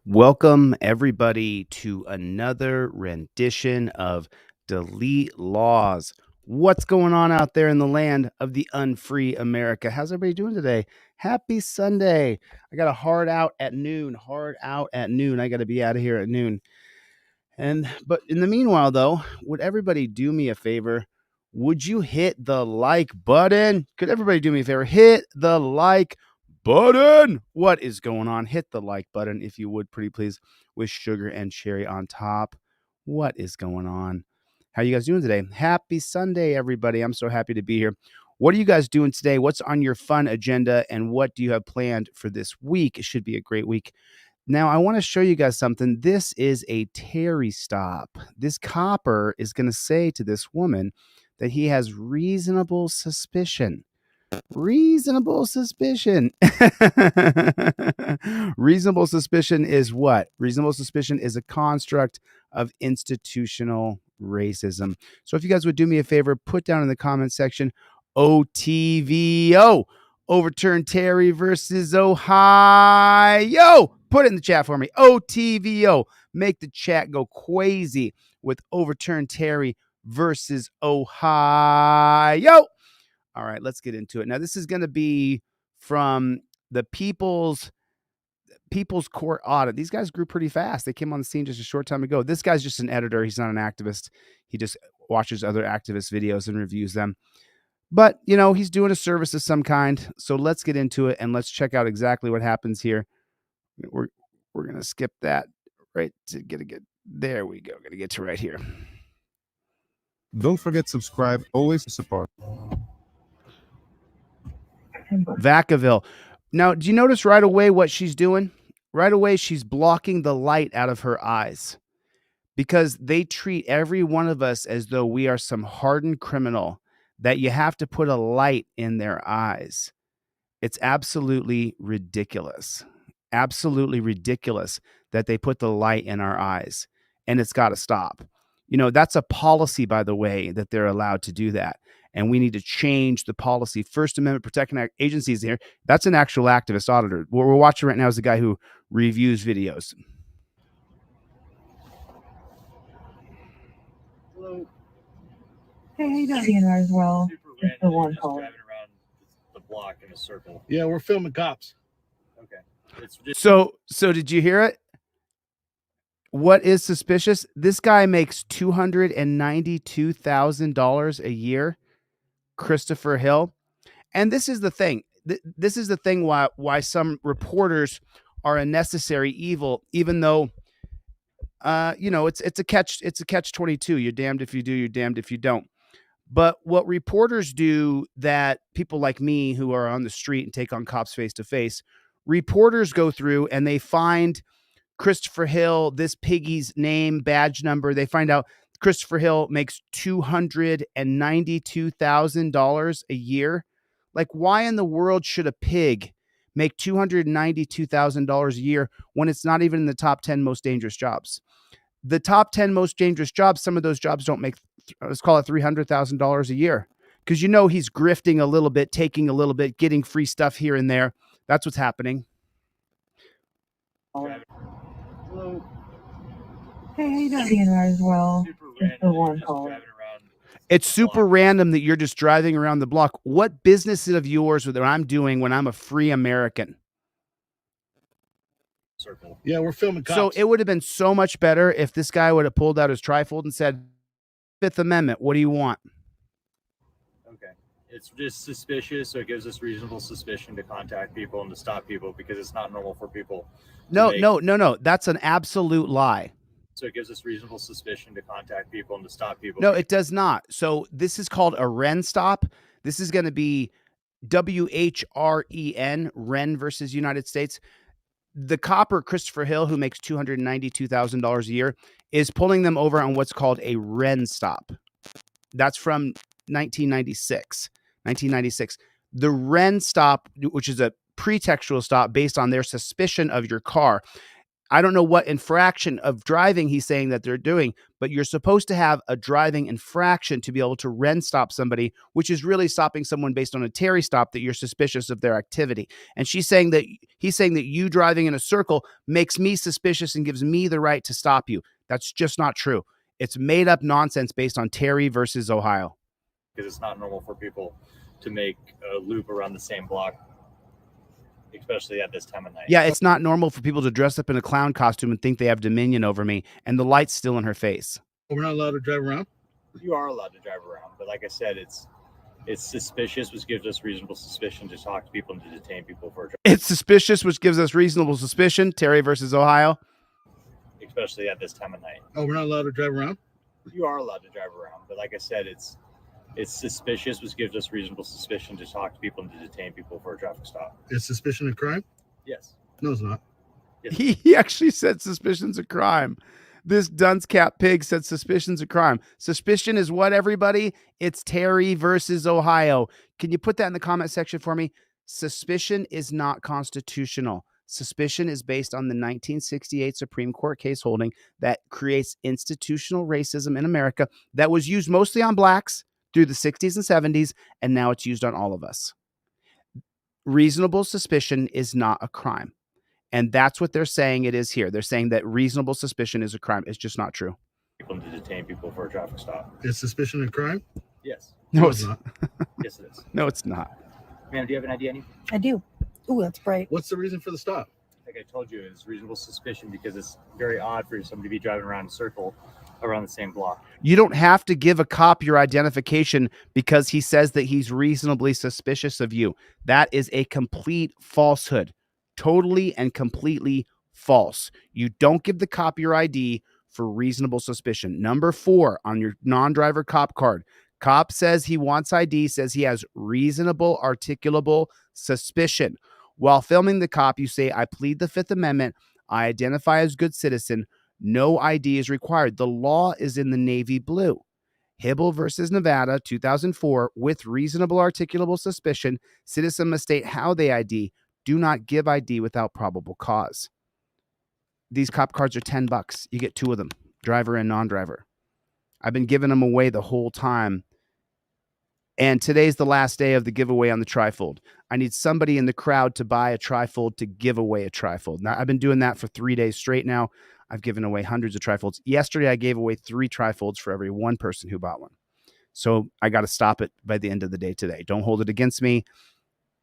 Welcome, everybody, to another rendition of DeleteLawZ. What's going on out there in the land of the unfree America? How's everybody doing today? Happy Sunday. I got a hard out at noon. I got to be out of here at noon. But in the meanwhile, though, would everybody do me a favor? Would you hit the like button? Could everybody do me a favor? Hit the like button. What is going on? Hit the like button if you would, pretty please, with sugar and cherry on top. What is going on? How you guys doing today? Happy Sunday, everybody. I'm so happy to be here. What are you guys doing today? What's on your fun agenda, and what do you have planned for this week? It should be a great week. Now, I want to show you guys something. This is a Terry stop. This copper is going to say to this woman that he has reasonable suspicion. Reasonable suspicion. Reasonable suspicion is what? Reasonable suspicion is a construct of institutional racism. So if you guys would do me a favor, put down in the comment section, OTVO, overturn Terry versus Ohio. Put it in the chat for me. OTVO. Make the chat go crazy with overturn Terry versus Ohio. All right, let's get into it. Now, this is going to be from the People's Court audit. These guys grew pretty fast. They came on the scene just a short time ago. This guy's just an editor. He's not an activist. He just watches other activist videos and reviews them. But, you know, he's doing a service of some kind. So let's get into it and let's check out exactly what happens here. We're going to skip that right to get there we go. Going to get to right here. Don't forget subscribe. Always support. Vacaville. Now, do you notice right away what she's doing? Right away, she's blocking the light out of her eyes because they treat every one of us as though we are some hardened criminal that you have to put a light in their eyes. It's absolutely ridiculous. Absolutely ridiculous that they put the light in our eyes, and it's got to stop. You know, that's a policy, by the way, that they're allowed to do that. And we need to change the policy. First Amendment protecting agencies here. That's an actual activist auditor. What we're watching right now is the guy who reviews videos. Hello. Hey, how you doing? DNR as well. Just the one call. Driving around the block in a circle. Yeah, we're filming cops. Okay. It's just So did you hear it? What is suspicious? This guy makes $292,000 a year, Christopher Hill. And this is the thing. This is the thing why some reporters are a necessary evil, even though you know, it's a catch 22. You're damned if you do, you're damned if you don't. But what reporters do that people like me who are on the street and take on cops face to face, reporters go through and they find Christopher Hill, this piggy's name, badge number. They find out Christopher Hill makes $292,000 a year. Like, why in the world should a pig make $292,000 a year when it's not even in the top 10 most dangerous jobs? The top 10 most dangerous jobs, some of those jobs don't make, let's call it $300,000 a year. Because you know he's grifting a little bit, taking a little bit, getting free stuff here and there. That's what's happening. hello. Hey, how you doing? DNR as well. Super Just the random. one Just call. driving around. It's super random that you're just driving around the block. What business is of yours that I'm doing when I'm a free American? Circle. Yeah, we're filming cops. So it would have been so much better if this guy would have pulled out his trifold and said, Fifth Amendment, what do you want? Okay. It's just suspicious, so it gives us reasonable suspicion to contact people and to stop people because it's not normal for people. No. That's an absolute lie. So it gives us reasonable suspicion to contact people and to stop people. No, it does not. So this is called a Wren stop. This is going to be WHREN, Wren versus United States. The copper, Christopher Hill, who makes $292,000 a year, is pulling them over on what's called a Wren stop. That's from 1996. The Wren stop, which is a pretextual stop based on their suspicion of your car. I don't know what infraction of driving he's saying that they're doing, but you're supposed to have a driving infraction to be able to Ren stop somebody, which is really stopping someone based on a Terry stop that you're suspicious of their activity. And he's saying that you driving in a circle makes me suspicious and gives me the right to stop you. That's just not true. It's made up nonsense based on Terry versus Ohio. Because it's not normal for people to make a loop around the same block, especially at this time of night. Yeah, it's not normal for people to dress up in a clown costume and think they have dominion over me, and the light's still in her face. We're not allowed to drive around? You are allowed to drive around, but like I said, it's suspicious, which gives us reasonable suspicion to talk to people and to detain people for a drive. It's suspicious, which gives us reasonable suspicion. Terry versus Ohio. Especially at this time of night. Oh, we're not allowed to drive around? You are allowed to drive around, but like I said, it's suspicious, which gives us reasonable suspicion to talk to people and to detain people for a traffic stop. Is suspicion of crime? Yes. No, it's not. Yes. He actually said suspicions of crime. This dunce cap pig said suspicions of crime. Suspicion is what, everybody? It's Terry versus Ohio. Can you put that in the comment section for me? Suspicion is not constitutional. Suspicion is based on the 1968 Supreme Court case holding that creates institutional racism in America that was used mostly on blacks through the 60s and 70s, and now it's used on all of us. Reasonable suspicion is not a crime. And that's what they're saying it is here. They're saying that reasonable suspicion is a crime. It's just not true. People to detain people for a traffic stop. Is suspicion of crime? Yes. No, it's not. Yes, it is. No, it's not. Ma'am, do you have an idea? I do. Ooh, that's bright. What's the reason for the stop? Like I told you, it's reasonable suspicion because it's very odd for somebody to be driving around in a circle around the same block. You don't have to give a cop your identification because he says that he's reasonably suspicious of you. That is a complete falsehood. Totally and completely false. You don't give the cop your ID for reasonable suspicion. Number 4 on your non-driver cop card. Cop says he wants ID, says he has reasonable articulable suspicion. While filming the cop, you say, I plead the Fifth Amendment. I identify as good citizen. No ID is required. The law is in the navy blue. Hibble versus Nevada, 2004, with reasonable articulable suspicion, citizen must state how they ID. Do not give ID without probable cause. These cop cards are $10. You get 2 of them, driver and non-driver. I've been giving them away the whole time. And today's the last day of the giveaway on the Trifold. I need somebody in the crowd to buy a Trifold to give away a Trifold. Now, I've been doing that for 3 days straight now. I've given away hundreds of Trifolds. Yesterday, I gave away 3 Trifolds for every one person who bought one. So I got to stop it by the end of the day today. Don't hold it against me.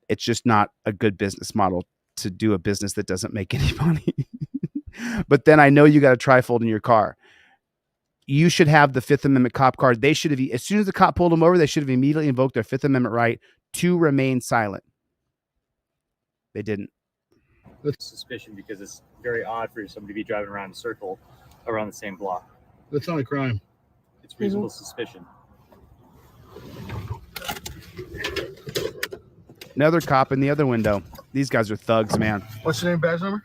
It's just not a good business model to do a business that doesn't make any money. But then I know you got a Trifold in your car. You should have the Fifth Amendment cop card. They should have, as soon as the cop pulled them over, they should have immediately invoked their Fifth Amendment right to remain silent. They didn't. That's suspicion because it's very odd for somebody to be driving around in a circle around the same block. That's not a crime. It's reasonable suspicion. Another cop in the other window. These guys are thugs, man. What's your name, badge number?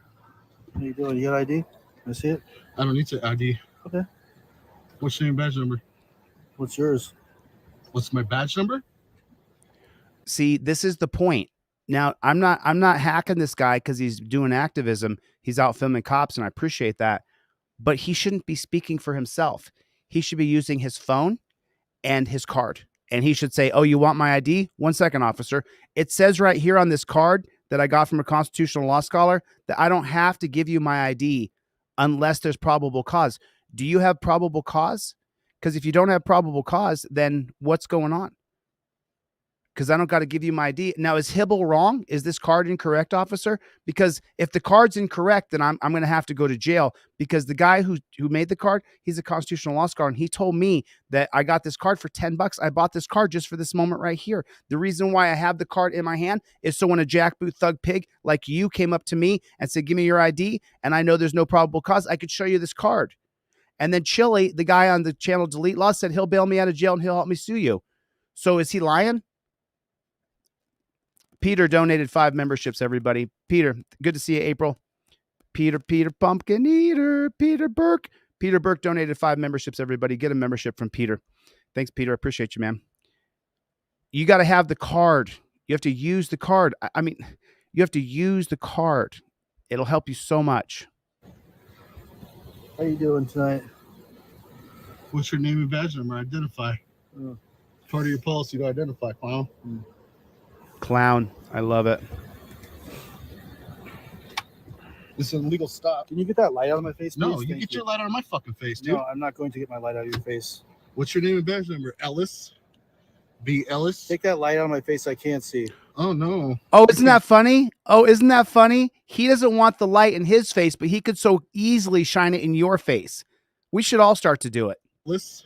How you doing? You got ID? I see it. I don't need to ID. Okay. What's your name, badge number? What's yours? What's my badge number? See, this is the point. Now, I'm not hacking this guy because he's doing activism. He's out filming cops, and I appreciate that. But he shouldn't be speaking for himself. He should be using his phone and his card. And he should say, oh, you want my ID? 1 second, officer. It says right here on this card that I got from a constitutional law scholar that I don't have to give you my ID unless there's probable cause. Do you have probable cause? Because if you don't have probable cause, then what's going on? Because I don't got to give you my ID. Now, is Hibble wrong? Is this card incorrect, officer? Because if the card's incorrect, then I'm going to have to go to jail because the guy who made the card, he's a constitutional law scholar, and he told me that I got this card for $10. I bought this card just for this moment right here. The reason why I have the card in my hand is so when a jackboot thug pig like you came up to me and said, give me your ID, and I know there's no probable cause, I could show you this card. And then Chille, the guy on the channel DeleteLawZ, said he'll bail me out of jail and he'll help me sue you. So is he lying? Peter donated 5 memberships, everybody. Peter, good to see you, April. Peter Pumpkin Eater, Peter Burke donated 5 memberships, everybody. Get a membership from Peter. Thanks, Peter. I appreciate you, man. You got to have the card. You have to use the card. I mean, you have to use the card. It'll help you so much. How you doing tonight? What's your name and badge number? Identify. Part of your policy to identify, clown. Clown. I love it. This is an illegal stop. Can you get that light out of my face, please? No, you Thank get your light out of my fucking face, dude. No, I'm not going to get my light out of your face. What's your name and badge number? Ellis? B. Ellis? Take that light out of my face. I can't see. Oh, no. Oh, isn't that funny? Oh, isn't that funny? He doesn't want the light in his face, but he could so easily shine it in your face. We should all start to do it. Ellis?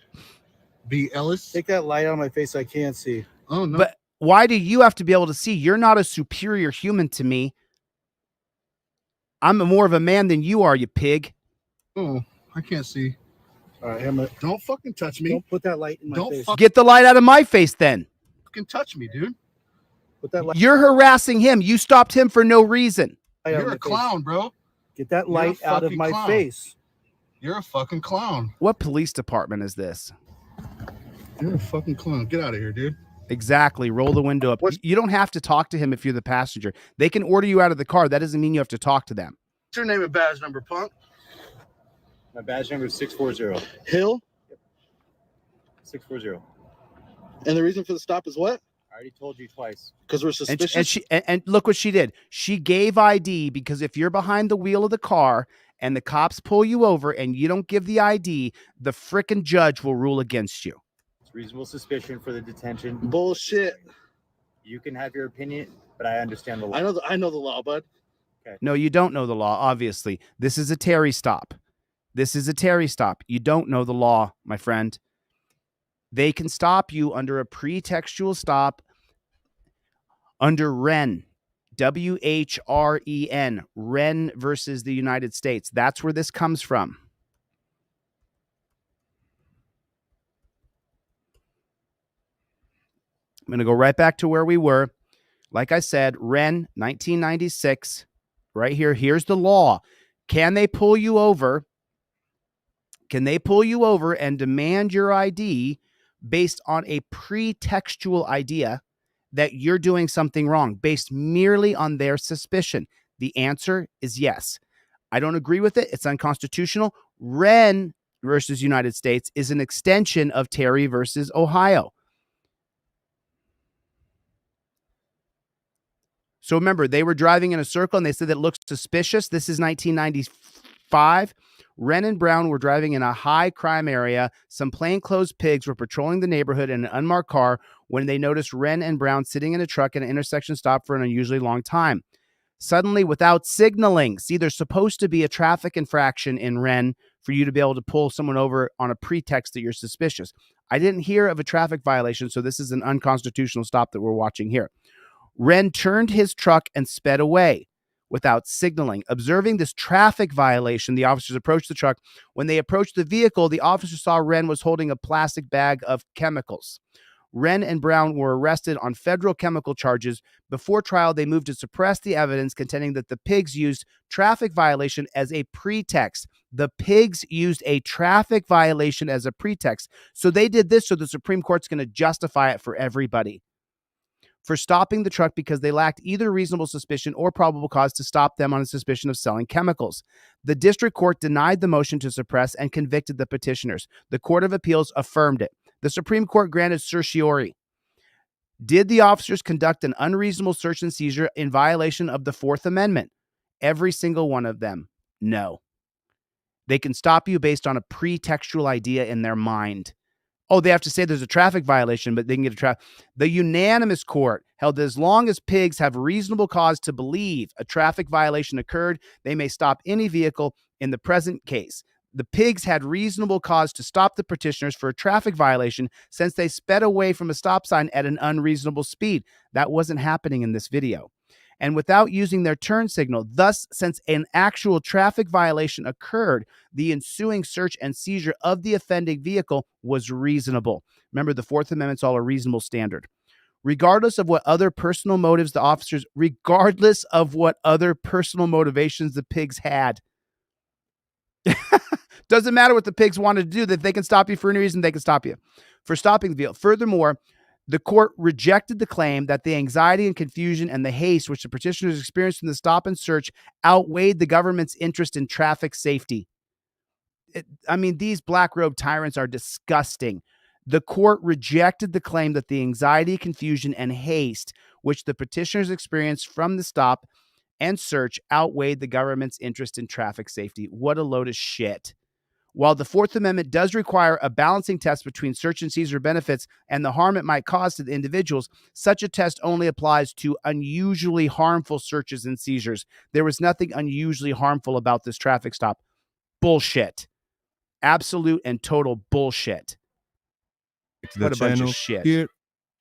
B. Ellis? Take that light out of my face. I can't see. Oh, no. But why do you have to be able to see? You're not a superior human to me. I'm more of a man than you are, you pig. Oh, I can't see. All right, Don't fucking touch me. don't put that light in my Don't face. Get the light out of my face then. fucking touch me, dude. Put that light You're harassing him. You stopped him for no reason. out of You're my a clown, bro. face. Get that You're a light out of fucking my clown. face. You're a fucking clown. What police department is this? You're a fucking clown. Get out of here, dude. Exactly. Roll the window up. You don't have to talk to him if you're the passenger. They can order you out of the car. That doesn't mean you have to talk to them. What's your name and badge number, punk? My badge number is 640. Hill. 640. And the reason for the stop is what? I already told you twice. Because we're And, suspicious. and look what she did. She gave ID because if you're behind the wheel of the car and the cops pull you over and you don't give the ID, the frickin' judge will rule against you. It's reasonable suspicion for the detention. Bullshit. You can have your opinion, but I understand the law. I know the law, bud. No, you don't know the law, obviously. This is a Terry stop. This is a Terry stop. You don't know the law, my friend. They can stop you under a pretextual stop under Wren, WHREN, Wren versus the United States. That's where this comes from. I'm going to go right back to where we were. Like I said, Wren, 1996, right here. Here's the law. Can they pull you over? Can they pull you over and demand your ID based on a pretextual idea that you're doing something wrong, based merely on their suspicion? The answer is yes. I don't agree with it. It's unconstitutional. Wren versus United States is an extension of Terry versus Ohio. So remember, they were driving in a circle and they said that looks suspicious. This is 1995. Wren and Brown were driving in a high crime area. Some plainclothes pigs were patrolling the neighborhood in an unmarked car when they noticed Wren and Brown sitting in a truck at an intersection stop for an unusually long time. Suddenly, without signaling, see, there's supposed to be a traffic infraction in Wren for you to be able to pull someone over on a pretext that you're suspicious. I didn't hear of a traffic violation, so this is an unconstitutional stop that we're watching here. Wren turned his truck and sped away without signaling. Observing this traffic violation, the officers approached the truck. When they approached the vehicle, the officers saw Wren was holding a plastic bag of chemicals. Wren and Brown were arrested on federal chemical charges. Before trial, they moved to suppress the evidence, contending that the pigs used traffic violation as a pretext. The pigs used a traffic violation as a pretext. So they did this so the Supreme Court's going to justify it for everybody. For stopping the truck because they lacked either reasonable suspicion or probable cause to stop them on a suspicion of selling chemicals. The district court denied the motion to suppress and convicted the petitioners. The Court of Appeals affirmed it. The Supreme Court granted certiorari. Did the officers conduct an unreasonable search and seizure in violation of the Fourth Amendment? Every single one of them, no. They can stop you based on a pretextual idea in their mind. Oh, they have to say there's a traffic violation, but they can get a traffic. The unanimous court held that as long as pigs have reasonable cause to believe a traffic violation occurred, they may stop any vehicle in the present case. The pigs had reasonable cause to stop the petitioners for a traffic violation since they sped away from a stop sign at an unreasonable speed. That wasn't happening in this video. And without using their turn signal. Thus, since an actual traffic violation occurred, the ensuing search and seizure of the offending vehicle was reasonable. Remember, the Fourth Amendment's all a reasonable standard. Regardless of what other personal motives the officers, regardless of what other personal motivations the pigs had. Doesn't matter what the pigs wanted to do, that they can stop you for any reason, they can stop you for stopping the vehicle. Furthermore, the court rejected the claim that the anxiety and confusion and the haste which the petitioners experienced in the stop and search outweighed the government's interest in traffic safety. I mean, these black robe tyrants are disgusting. The court rejected the claim that the anxiety, confusion, and haste which the petitioners experienced from the stop and search outweighed the government's interest in traffic safety. What a load of shit. While the Fourth Amendment does require a balancing test between search and seizure benefits and the harm it might cause to the individuals, such a test only applies to unusually harmful searches and seizures. There was nothing unusually harmful about this traffic stop. Bullshit. Absolute and total bullshit. To the What a bunch of channel. shit. Here,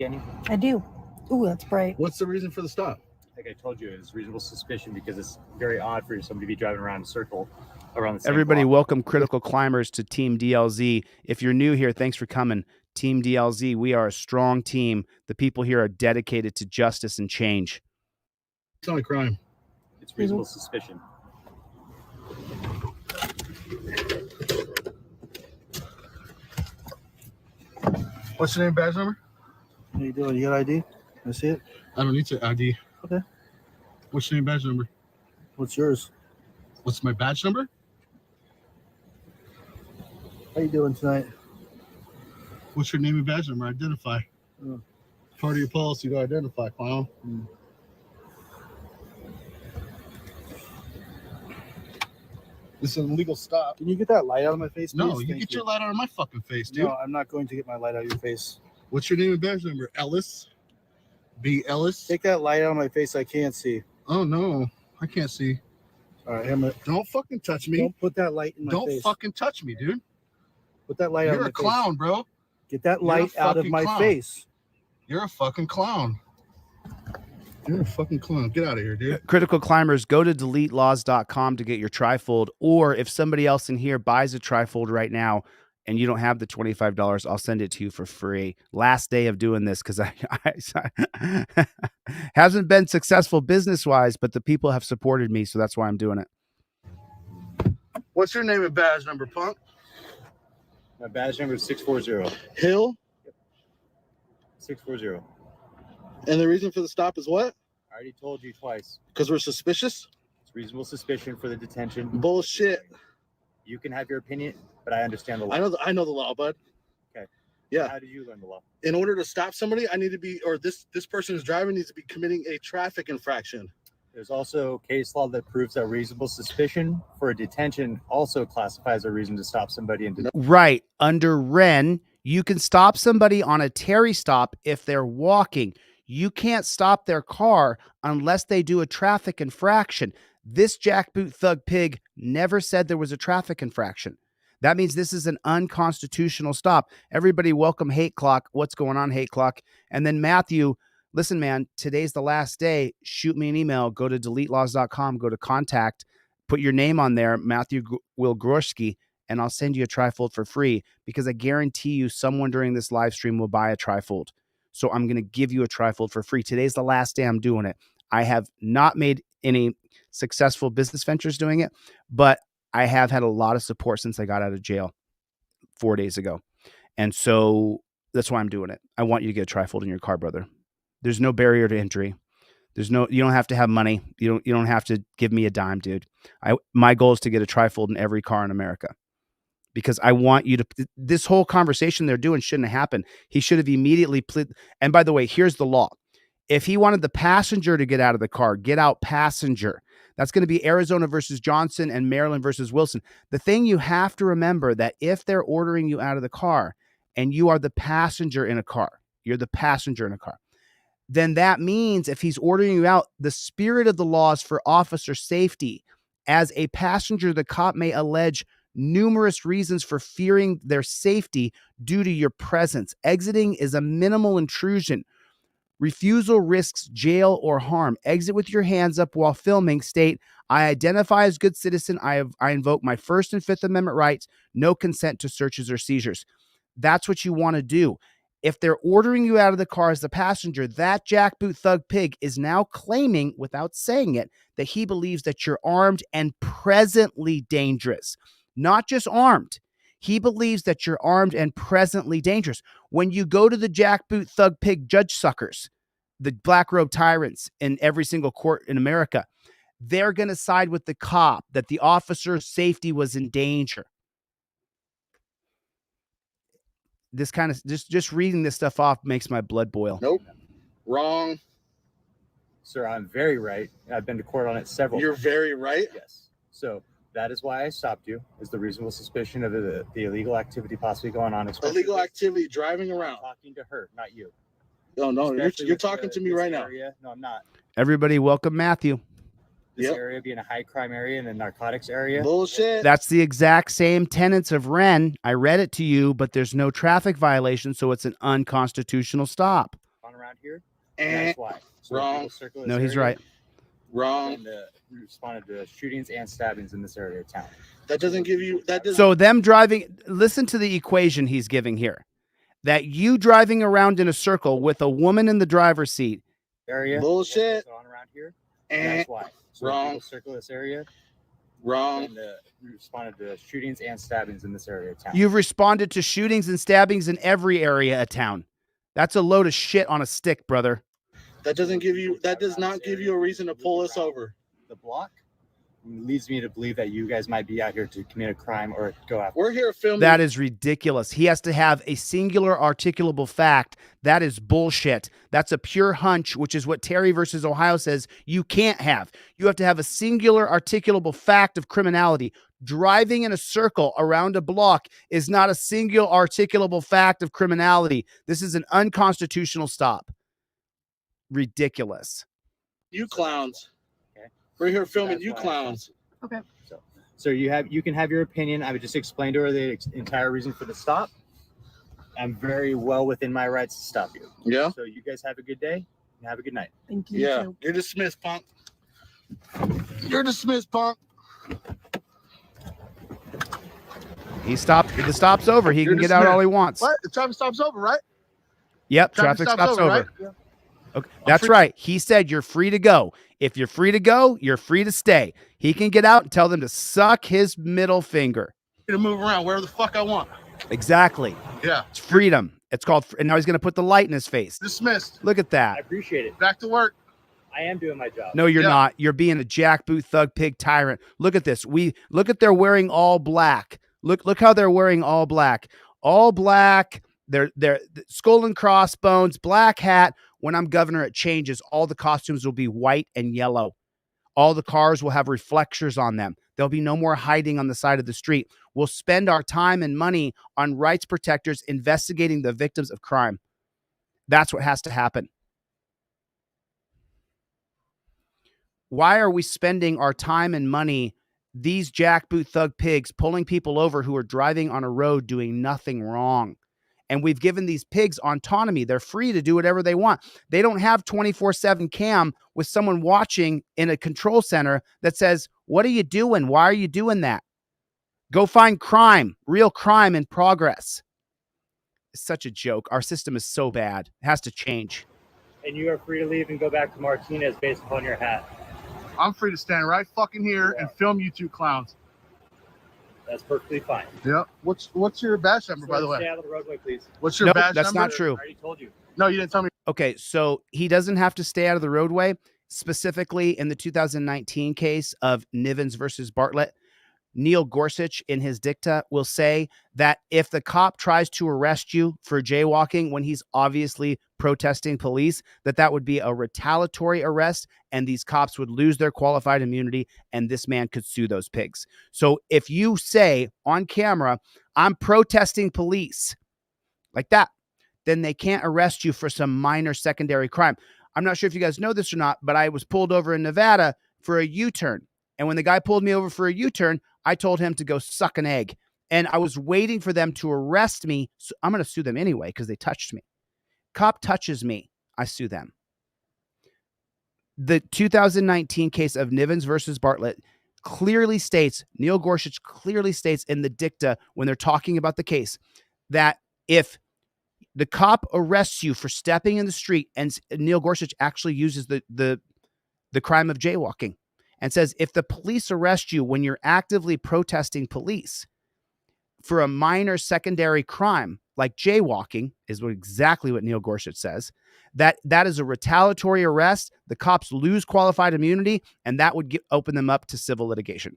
Kenny, I do. Ooh, that's bright. What's the reason for the stop? like I told you, it's reasonable suspicion because it's very odd for somebody to be driving around in a circle around the same Everybody, block. welcome critical climbers to Team DLZ. If you're new here, thanks for coming. Team DLZ, we are a strong team. The people here are dedicated to justice and change. It's not a crime. It's reasonable suspicion. What's your name, badge number? How you doing? You got ID? I see it. I don't need to ID. Okay. What's your name, badge number? What's yours? What's my badge number? How you doing tonight? What's your name and badge number? Identify. Oh. Part of your policy to identify, clown. This is an illegal stop. Can you get that light out of my face, please? No, you Thank get your light out of my fucking face, dude. No, I'm not going to get my light out of your face. What's your name and badge number? Ellis? B. Ellis? Take that light out of my face. I can't see. Oh, no. I can't see. All right, Hamlet. Don't fucking touch me. Don't put that light in my Don't face. fucking touch me, dude. Put that light out of You're my a clown, bro. face. Get that You're a light out of fucking my clown. face. You're a fucking clown. You're a fucking clown. Get out of here, dude. Critical climbers, go to DeleteLawZ.com to get your Trifold. Or if somebody else in here buys a Trifold right now and you don't have the $25, I'll send it to you for free. Last day of doing this because I hasn't been successful business-wise, but the people have supported me, so that's why I'm doing it. What's your name and badge number, punk? My badge number is 640. Hill. 640. And the reason for the stop is what? I already told you twice. Because we're suspicious? It's reasonable suspicion for the detention. Bullshit. You can have your opinion, but I understand the law. I know the law, bud. Okay. Yeah. How did you learn the law? In order to stop somebody, I need to be, or this person who's driving needs to be committing a traffic infraction. There's also case law that proves that reasonable suspicion for a detention also classifies a reason to stop somebody and Right. Under Wren, you can stop somebody on a Terry stop if they're walking. You can't stop their car unless they do a traffic infraction. This jackboot thug pig never said there was a traffic infraction. That means this is an unconstitutional stop. Everybody welcome Hate Clock. What's going on, Hate Clock? And then Matthew, listen, man, today's the last day. Shoot me an email. Go to DeleteLawZ.com. Go to contact. Put your name on there, Matthew Wilgroszki, and I'll send you a Trifold for free because I guarantee you someone during this live stream will buy a Trifold. So I'm going to give you a Trifold for free. Today's the last day I'm doing it. I have not made any successful business ventures doing it, but I have had a lot of support since I got out of jail 4 days ago. And so that's why I'm doing it. I want you to get a Trifold in your car, brother. There's no barrier to entry. You don't have to have money. You don't have to give me a dime, dude. My goal is to get a Trifold in every car in America. Because I want you to, this whole conversation they're doing shouldn't have happened. He should have immediately pleaded. And by the way, here's the law. If he wanted the passenger to get out of the car, get out passenger. That's going to be Arizona versus Johnson and Maryland versus Wilson. The thing you have to remember that if they're ordering you out of the car and you are the passenger in a car, you're the passenger in a car, then that means if he's ordering you out, the spirit of the law is for officer safety. As a passenger, the cop may allege numerous reasons for fearing their safety due to your presence. Exiting is a minimal intrusion. Refusal risks jail or harm. Exit with your hands up while filming. State, I identify as good citizen. I invoke my First and Fifth Amendment rights. No consent to searches or seizures. That's what you want to do. If they're ordering you out of the car as the passenger, that jackboot thug pig is now claiming, without saying it, that he believes that you're armed and presently dangerous. Not just armed. He believes that you're armed and presently dangerous. When you go to the jackboot thug pig judge suckers, the black robe tyrants in every single court in America, they're going to side with the cop that the officer's safety was in danger. this kind of just reading this stuff off makes my blood boil. Nope. Wrong. Sir, I'm very right. I've been to court on it several You're times. very right. Yes. So that is why I stopped you, is the reasonable suspicion of the illegal activity possibly going on. Illegal activity, driving I'm around. talking to her, not you. No, Especially you're with talking to me this right now. area. No, I'm not. Everybody welcome Matthew. This Yep. area being a high crime area and a narcotics area. Bullshit. That's the exact same tenets of Wren. I read it to you, but there's no traffic violation, so it's an unconstitutional stop. On around here. And That's why. So wrong. people circle this No, he's area, right. wrong. And responded to shootings and stabbings in this area of town. That doesn't give you that doesn't So them driving, listen to the equation he's giving here. That you driving around in a circle with a woman in the driver's seat. Area. Bullshit. So on around here. and That's why. So wrong. people circle this area. wrong. And responded to shootings and stabbings in this area of town. You've responded to shootings and stabbings in every area of town. That's a load of shit on a stick, brother. That doesn't give you that does not give you a reason to pull us over. The block leads me to believe that you guys might be out here to commit a crime or go after. We're here filming. That is ridiculous. He has to have a singular articulable fact. That is bullshit. That's a pure hunch, which is what Terry versus Ohio says you can't have. You have to have a singular articulable fact of criminality. Driving in a circle around a block is not a singular articulable fact of criminality. This is an unconstitutional stop. Ridiculous. You clowns. Okay. We're here filming That's you why I clowns. Okay. So you can have your opinion. I would just explain to her the entire reason for the stop. I'm very well within my rights to stop you. Yeah. So you guys have a good day and have a good night. Thank you. Yeah. Too. You're dismissed, punk. You're dismissed, punk. He stopped. The stop's over. He You're can get out all he wants. What? The traffic stop's over, right? Yep. Traffic stop's over. right? Yeah. Okay. That's free- right. He said you're free to go. If you're free to go, you're free to stay. He can get out and tell them to suck his middle finger. To move around wherever the fuck I want. Exactly. Yeah. It's freedom. It's called, and now he's going to put the light in his face. Dismissed. Look at I that. appreciate it. Back to work. I am doing my job. No, you're Yeah. not. You're being a jackboot thug pig tyrant. Look at this. Look at they're wearing all black. Look how they're wearing all black. All black. They're skull and crossbones, black hat. When I'm governor, it changes. All the costumes will be white and yellow. All the cars will have reflectors on them. There'll be no more hiding on the side of the street. We'll spend our time and money on rights protectors investigating the victims of crime. That's what has to happen. Why are we spending our time and money, these jackboot thug pigs, pulling people over who are driving on a road doing nothing wrong? And we've given these pigs autonomy. They're free to do whatever they want. They don't have 24/7 cam with someone watching in a control center that says, what are you doing? Why are you doing that? Go find crime, real crime in progress. It's such a joke. Our system is so bad. It has to change. And you are free to leave and go back to Martinez based upon your hat. I'm free to stand right fucking here and film you two clowns. That's perfectly fine. Yeah. What's your badge number, by the Stay way? out of the roadway, please. What's your Nope, badge that's number? not true. I already told you. No, you didn't tell me. Okay, so he doesn't have to stay out of the roadway. Specifically in the 2019 case of Nivens versus Bartlett, Neil Gorsuch in his dicta will say that if the cop tries to arrest you for jaywalking when he's obviously protesting police, that would be a retaliatory arrest and these cops would lose their qualified immunity and this man could sue those pigs. So if you say on camera, I'm protesting police like that, then they can't arrest you for some minor secondary crime. I'm not sure if you guys know this or not, but I was pulled over in Nevada for a U-turn. And when the guy pulled me over for a U-turn, I told him to go suck an egg. And I was waiting for them to arrest me. So I'm going to sue them anyway because they touched me. Cop touches me, I sue them. The 2019 case of Nivens versus Bartlett clearly states, Neil Gorsuch clearly states in the dicta when they're talking about the case, that if the cop arrests you for stepping in the street, and Neil Gorsuch actually uses the crime of jaywalking and says, if the police arrest you when you're actively protesting police for a minor secondary crime like jaywalking, is exactly what Neil Gorsuch says, that is a retaliatory arrest. The cops lose qualified immunity, and that would open them up to civil litigation.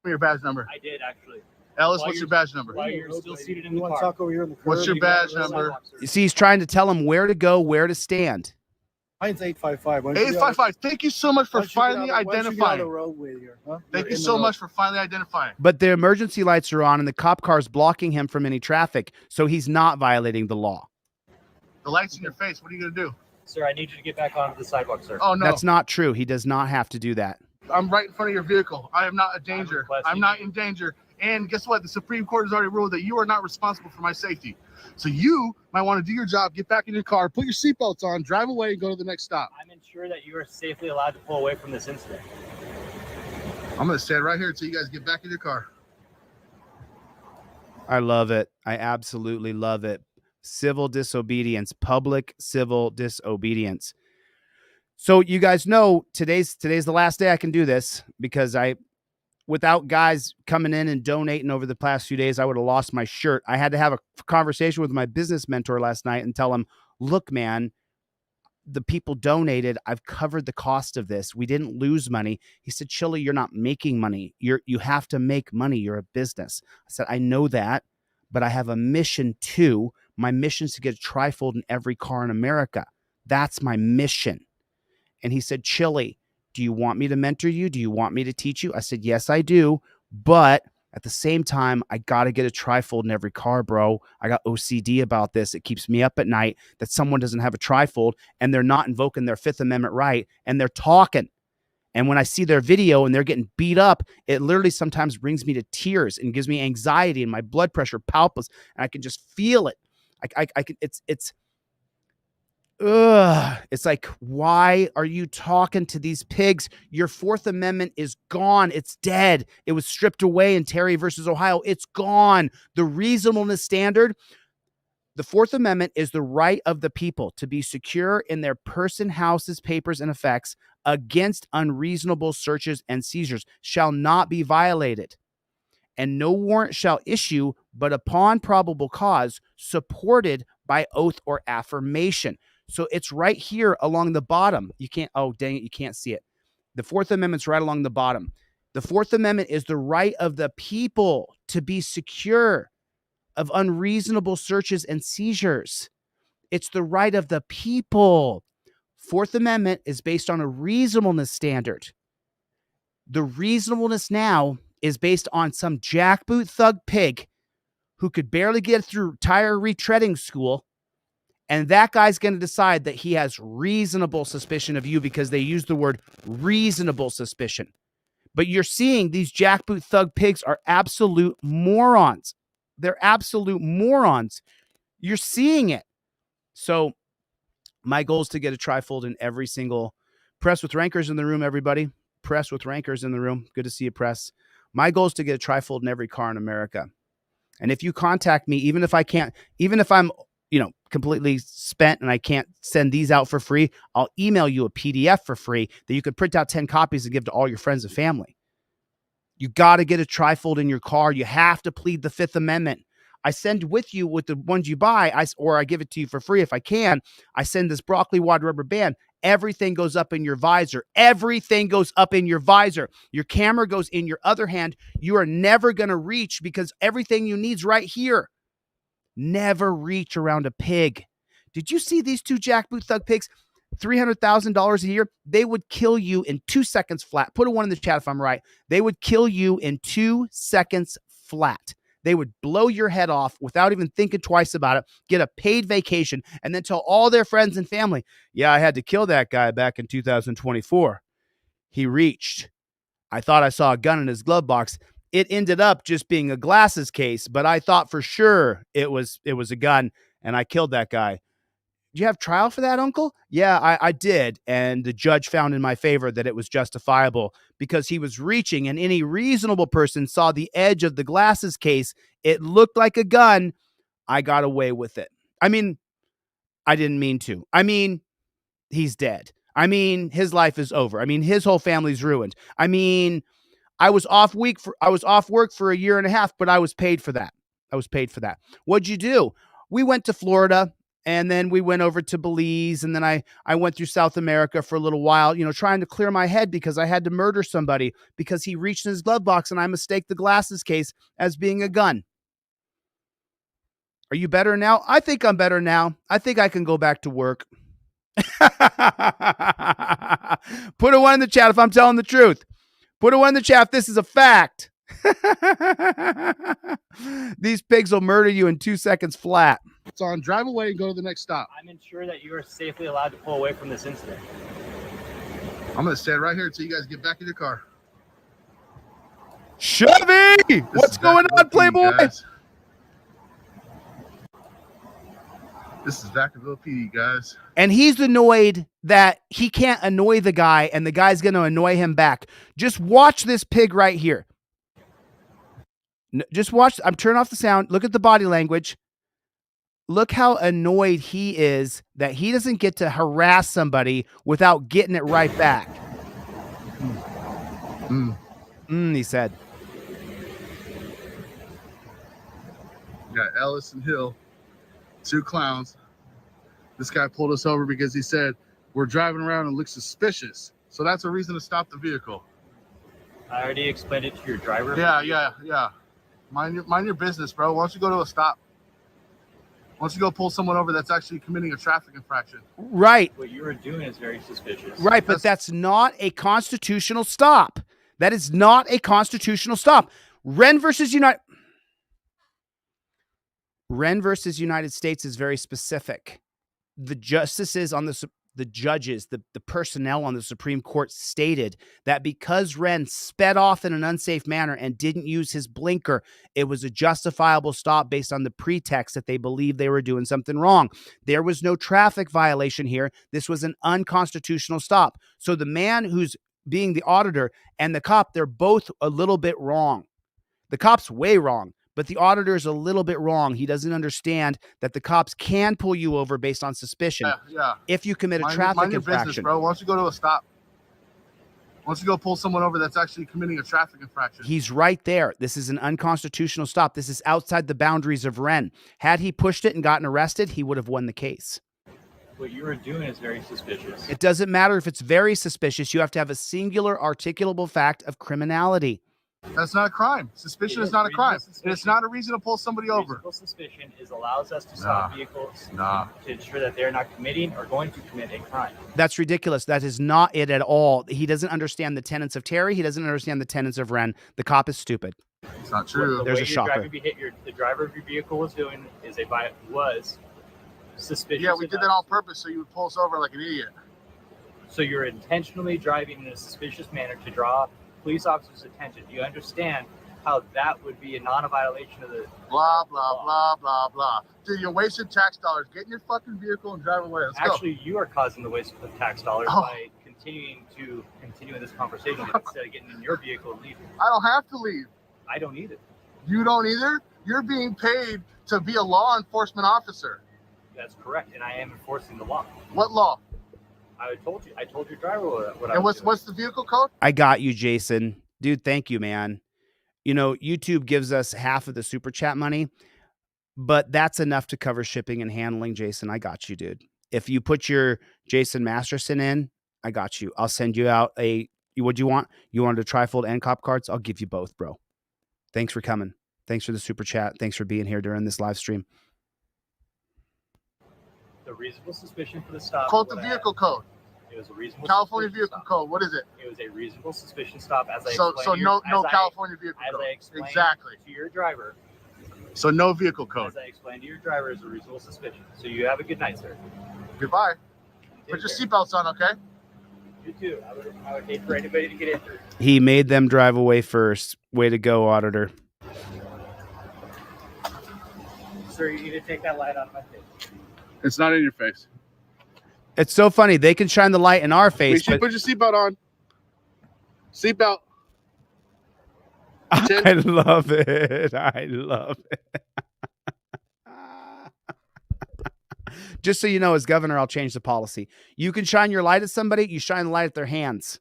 Your badge number. I did actually. Ellis, While what's your you're- badge number? While you're still seated in You the want to car. talk over here on the curb? What's your You gotta badge go to the number? sidewalk, sir. You see, he's trying to tell him where to go, where to stand. Mine's 855. Why don't you get out of- 855. Thank you so much why for don't you get out finally of- why don't you get out of the identifying. roadway here, huh? Thank You're you in the so road. much for finally identifying. But the emergency lights are on and the cop car's blocking him from any traffic, so he's not violating the law. The light's in your face. What are you going to do? Sir, I need you to get back onto the sidewalk, sir. Oh, no. That's not true. He does not have to do that. I'm right in front of your vehicle. I am not a danger. requesting I'm not you- in danger. And guess what? The Supreme Court has already ruled that you are not responsible for my safety. So you might want to do your job, get back in your car, put your seatbelts on, drive away, and go to the next stop. I'm ensure that you are safely allowed to pull away from this incident. I'm going to stand right here until you guys get back in your car. I love it. I absolutely love it. Civil disobedience, public civil disobedience. So you guys know today's the last day I can do this, because without guys coming in and donating over the past few days, I would have lost my shirt. I had to have a conversation with my business mentor last night and tell him, look, man, the people donated. I've covered the cost of this. We didn't lose money. He said, Chille, you're not making money. You have to make money. You're a business. I said, I know that, but I have a mission too. My mission is to get a trifold in every car in America. That's my mission. And he said, Chille, do you want me to mentor you? Do you want me to teach you? I said, yes, I do. But at the same time, I got to get a trifold in every car, bro. I got OCD about this. It keeps me up at night that someone doesn't have a trifold and they're not invoking their Fifth Amendment right and they're talking. And when I see their video and they're getting beat up, it literally sometimes brings me to tears and gives me anxiety and my blood pressure palpitates and I can just feel it. I can, it's like, why are you talking to these pigs? Your Fourth Amendment is gone. It's dead. It was stripped away in Terry versus Ohio. It's gone. The reasonableness standard, the Fourth Amendment is the right of the people to be secure in their person, houses, papers, and effects against unreasonable searches and seizures shall not be violated. And no warrant shall issue but upon probable cause supported by oath or affirmation. So it's right here along the bottom. You can't, oh, dang it, you can't see it. The Fourth Amendment's right along the bottom. The Fourth Amendment is the right of the people to be secure of unreasonable searches and seizures. It's the right of the people. Fourth Amendment is based on a reasonableness standard. The reasonableness now is based on some jackboot thug pig who could barely get through tire retreading school. And that guy's going to decide that he has reasonable suspicion of you because they use the word reasonable suspicion. But you're seeing these jackboot thug pigs are absolute morons. They're absolute morons. You're seeing it. So my goal is to get a trifold in every single press with rankers in the room, everybody. Press with rankers in the room. Good to see you, press. My goal is to get a trifold in every car in America. And if you contact me, even if I'm completely spent and I can't send these out for free, I'll email you a PDF for free that you could print out 10 copies and give to all your friends and family. You got to get a trifold in your car. You have to plead the Fifth Amendment. I send with you with the ones you buy, or I give it to you for free if I can. I send this broccoli wad rubber band. Everything goes up in your visor. Everything goes up in your visor. Your camera goes in your other hand. You are never going to reach because everything you need is right here. Never reach around a pig. Did you see these two jackboot thug pigs? $300,000 a year. They would kill you in 2 seconds flat. Put a 1 in the chat if I'm right. They would kill you in 2 seconds flat. They would blow your head off without even thinking twice about it, get a paid vacation, and then tell all their friends and family, yeah, I had to kill that guy back in 2024. He reached. I thought I saw a gun in his glove box. It ended up just being a glasses case, but I thought for sure it was a gun, and I killed that guy. Do you have trial for that, uncle? Yeah, I did. And the judge found in my favor that it was justifiable because he was reaching, and any reasonable person saw the edge of the glasses case. It looked like a gun. I got away with it. I mean, I didn't mean to. I mean, he's dead. I mean, his life is over. I mean, his whole family's ruined. I mean, I was off work for 1.5 years, but I was paid for that. What'd you do? We went to Florida. And then we went over to Belize, and then I went through South America for a little while, trying to clear my head because I had to murder somebody because he reached in his glove box and I mistaked the glasses case as being a gun. Are you better now? I think I'm better now. I think I can go back to work. Put a 1 in the chat if I'm telling the truth. Put a 1 in the chat if this is a fact. These pigs will murder you in 2 seconds flat. It's on. Drive away and go to the next stop. I'm ensure that you are safely allowed to pull away from this incident. I'm going to stand right here until you guys get back in your car. Chevy! What's going on, Playboy? Guys. This is Vacaville PD, guys. And he's annoyed that he can't annoy the guy and the guy's going to annoy him back. Just watch this pig right here. Just watch. I'm turning off the sound. Look at the body language. Look how annoyed he is that he doesn't get to harass somebody without getting it right back. He said. We got Ellis and Hill, 2 clowns. This guy pulled us over because he said we're driving around and look suspicious. So that's a reason to stop the vehicle. I already explained it to your driver. Yeah. Mind your business, bro. Why don't you go to a stop? Why don't you go pull someone over that's actually committing a traffic infraction? Right. What you were doing is very suspicious. Right, but that's not a constitutional stop. That is not a constitutional stop. Wren versus United States is very specific. The justices on the judges, the personnel on the Supreme Court stated that because Wren sped off in an unsafe manner and didn't use his blinker, it was a justifiable stop based on the pretext that they believed they were doing something wrong. There was no traffic violation here. This was an unconstitutional stop. So the man who's being the auditor and the cop, they're both a little bit wrong. The cop's way wrong, but the auditor is a little bit wrong. He doesn't understand that the cops can pull you over based on suspicion if you commit a traffic infraction. Business, bro. Why don't you go to a stop? Why don't you go pull someone over that's actually committing a traffic infraction? He's right there. This is an unconstitutional stop. This is outside the boundaries of Wren. Had he pushed it and gotten arrested, he would have won the case. What you were doing is very suspicious. It doesn't matter if it's very suspicious. You have to have a singular articulable fact of criminality. That's not a crime. Suspicion is not a crime. It's not a reason to pull somebody over. Reasonable suspicion allows us to stop vehicles to ensure that they're not committing or going to commit a crime. That's ridiculous. That is not it at all. He doesn't understand the tenets of Terry. He doesn't understand the tenets of Wren. The cop is stupid. It's not true. There's a shocker. The driver of your vehicle was doing was suspicious. Yeah, we did that on purpose so you would pull us over like an idiot. So you're intentionally driving in a suspicious manner to draw police officers' attention. Do you understand how that would be a non-violation of the blah, blah, blah, blah, blah. Dude, you're wasting tax dollars. Get in your fucking vehicle and drive away. Let's go. You are causing the waste of tax dollars by continuing this conversation instead of getting in your vehicle and leaving. I don't have to leave. I don't either. You don't either? You're being paid to be a law enforcement officer. That's correct, and I am enforcing the law. What law? I told your driver what I and was doing. What's the vehicle code? I got you, Jason. Dude, thank you, man. YouTube gives us half of the super chat money, but that's enough to cover shipping and handling, Jason. I got you, dude. If you put your Jason Masterson in, I got you. I'll send you out what do you want? You wanted a Trifold and cop cards? I'll give you both, bro. Thanks for coming. Thanks for the super chat. Thanks for being here during this live stream. The reasonable suspicion for the stop. Quote the vehicle code. It was a reasonable California vehicle code. What is it? It was a reasonable suspicion stop, as I so explained. No California vehicle code. As I explained exactly to your driver. So no vehicle code. As I explained to your driver, is a reasonable suspicion. So you have a good night, sir. Goodbye. Put your seatbelts on, okay? You too. I would hate for anybody to get injured. He made them drive away first. Way to go, auditor. Sir, you need to take that light out of my face. It's not in your face. It's so funny. They can shine the light in our face. But put your seatbelt on. Seatbelt. I love it. I love it. Just so you know, as governor, I'll change the policy. You can shine your light at somebody. You shine the light at their hands.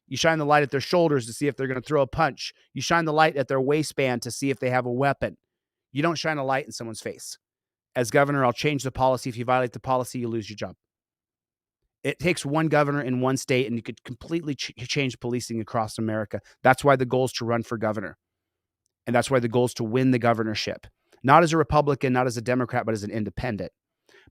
You shine the light at their shoulders to see if they're going to throw a punch. You shine the light at their waistband to see if they have a weapon. You don't shine a light in someone's face. as governor, I'll change the policy. If you violate the policy, you lose your job. It takes one governor in one state, and you could completely change policing across America. That's why the goal is to run for governor. And that's why the goal is to win the governorship. Not as a Republican, not as a Democrat, but as an independent.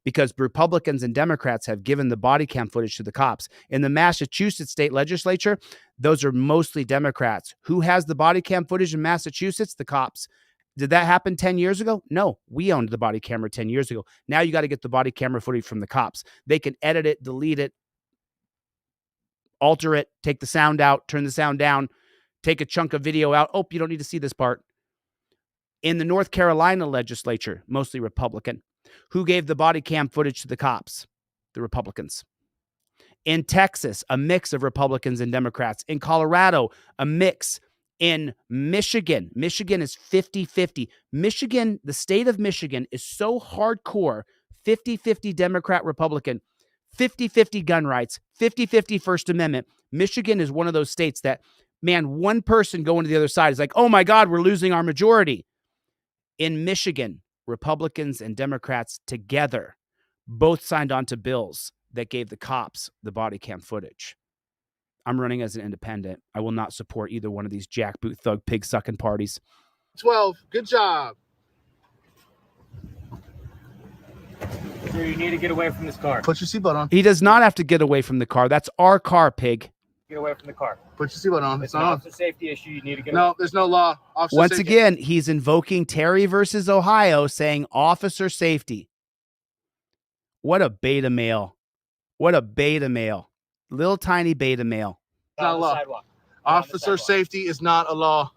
Because Republicans and Democrats have given the body cam footage to the cops. In the Massachusetts state legislature, those are mostly Democrats. Who has the body cam footage in Massachusetts? The cops. Did that happen 10 years ago? No, we owned the body camera 10 years ago. Now you got to get the body camera footage from the cops. They can edit it, delete it, alter it, take the sound out, turn the sound down, take a chunk of video out. Oh, you don't need to see this part. In the North Carolina legislature, mostly Republican, who gave the body cam footage to the cops? The Republicans. In Texas, a mix of Republicans and Democrats. In Colorado, a mix. In Michigan is 50-50. Michigan, the state of Michigan, is so hardcore, 50-50 Democrat, Republican, 50-50 gun rights, 50-50 First Amendment. Michigan is one of those states that, man, one person going to the other side is like, oh my God, we're losing our majority. In Michigan, Republicans and Democrats together both signed on to bills that gave the cops the body cam footage. I'm running as an independent. I will not support either one of these jackboot thug pig sucking parties. 12. Good job. Sir, you need to get away from this car. Put your seatbelt on. He does not have to get away from the car. That's our car, pig. Get away from the car. Put your seatbelt on. It's It's not an on. officer safety issue. You need to get away. No, there's no law. Officer Once safety. again, he's invoking Terry versus Ohio, saying officer safety. What a beta male. What a beta male. Little tiny beta male. Get not on law. the sidewalk. Get on the Officer sidewalk. safety is not a law.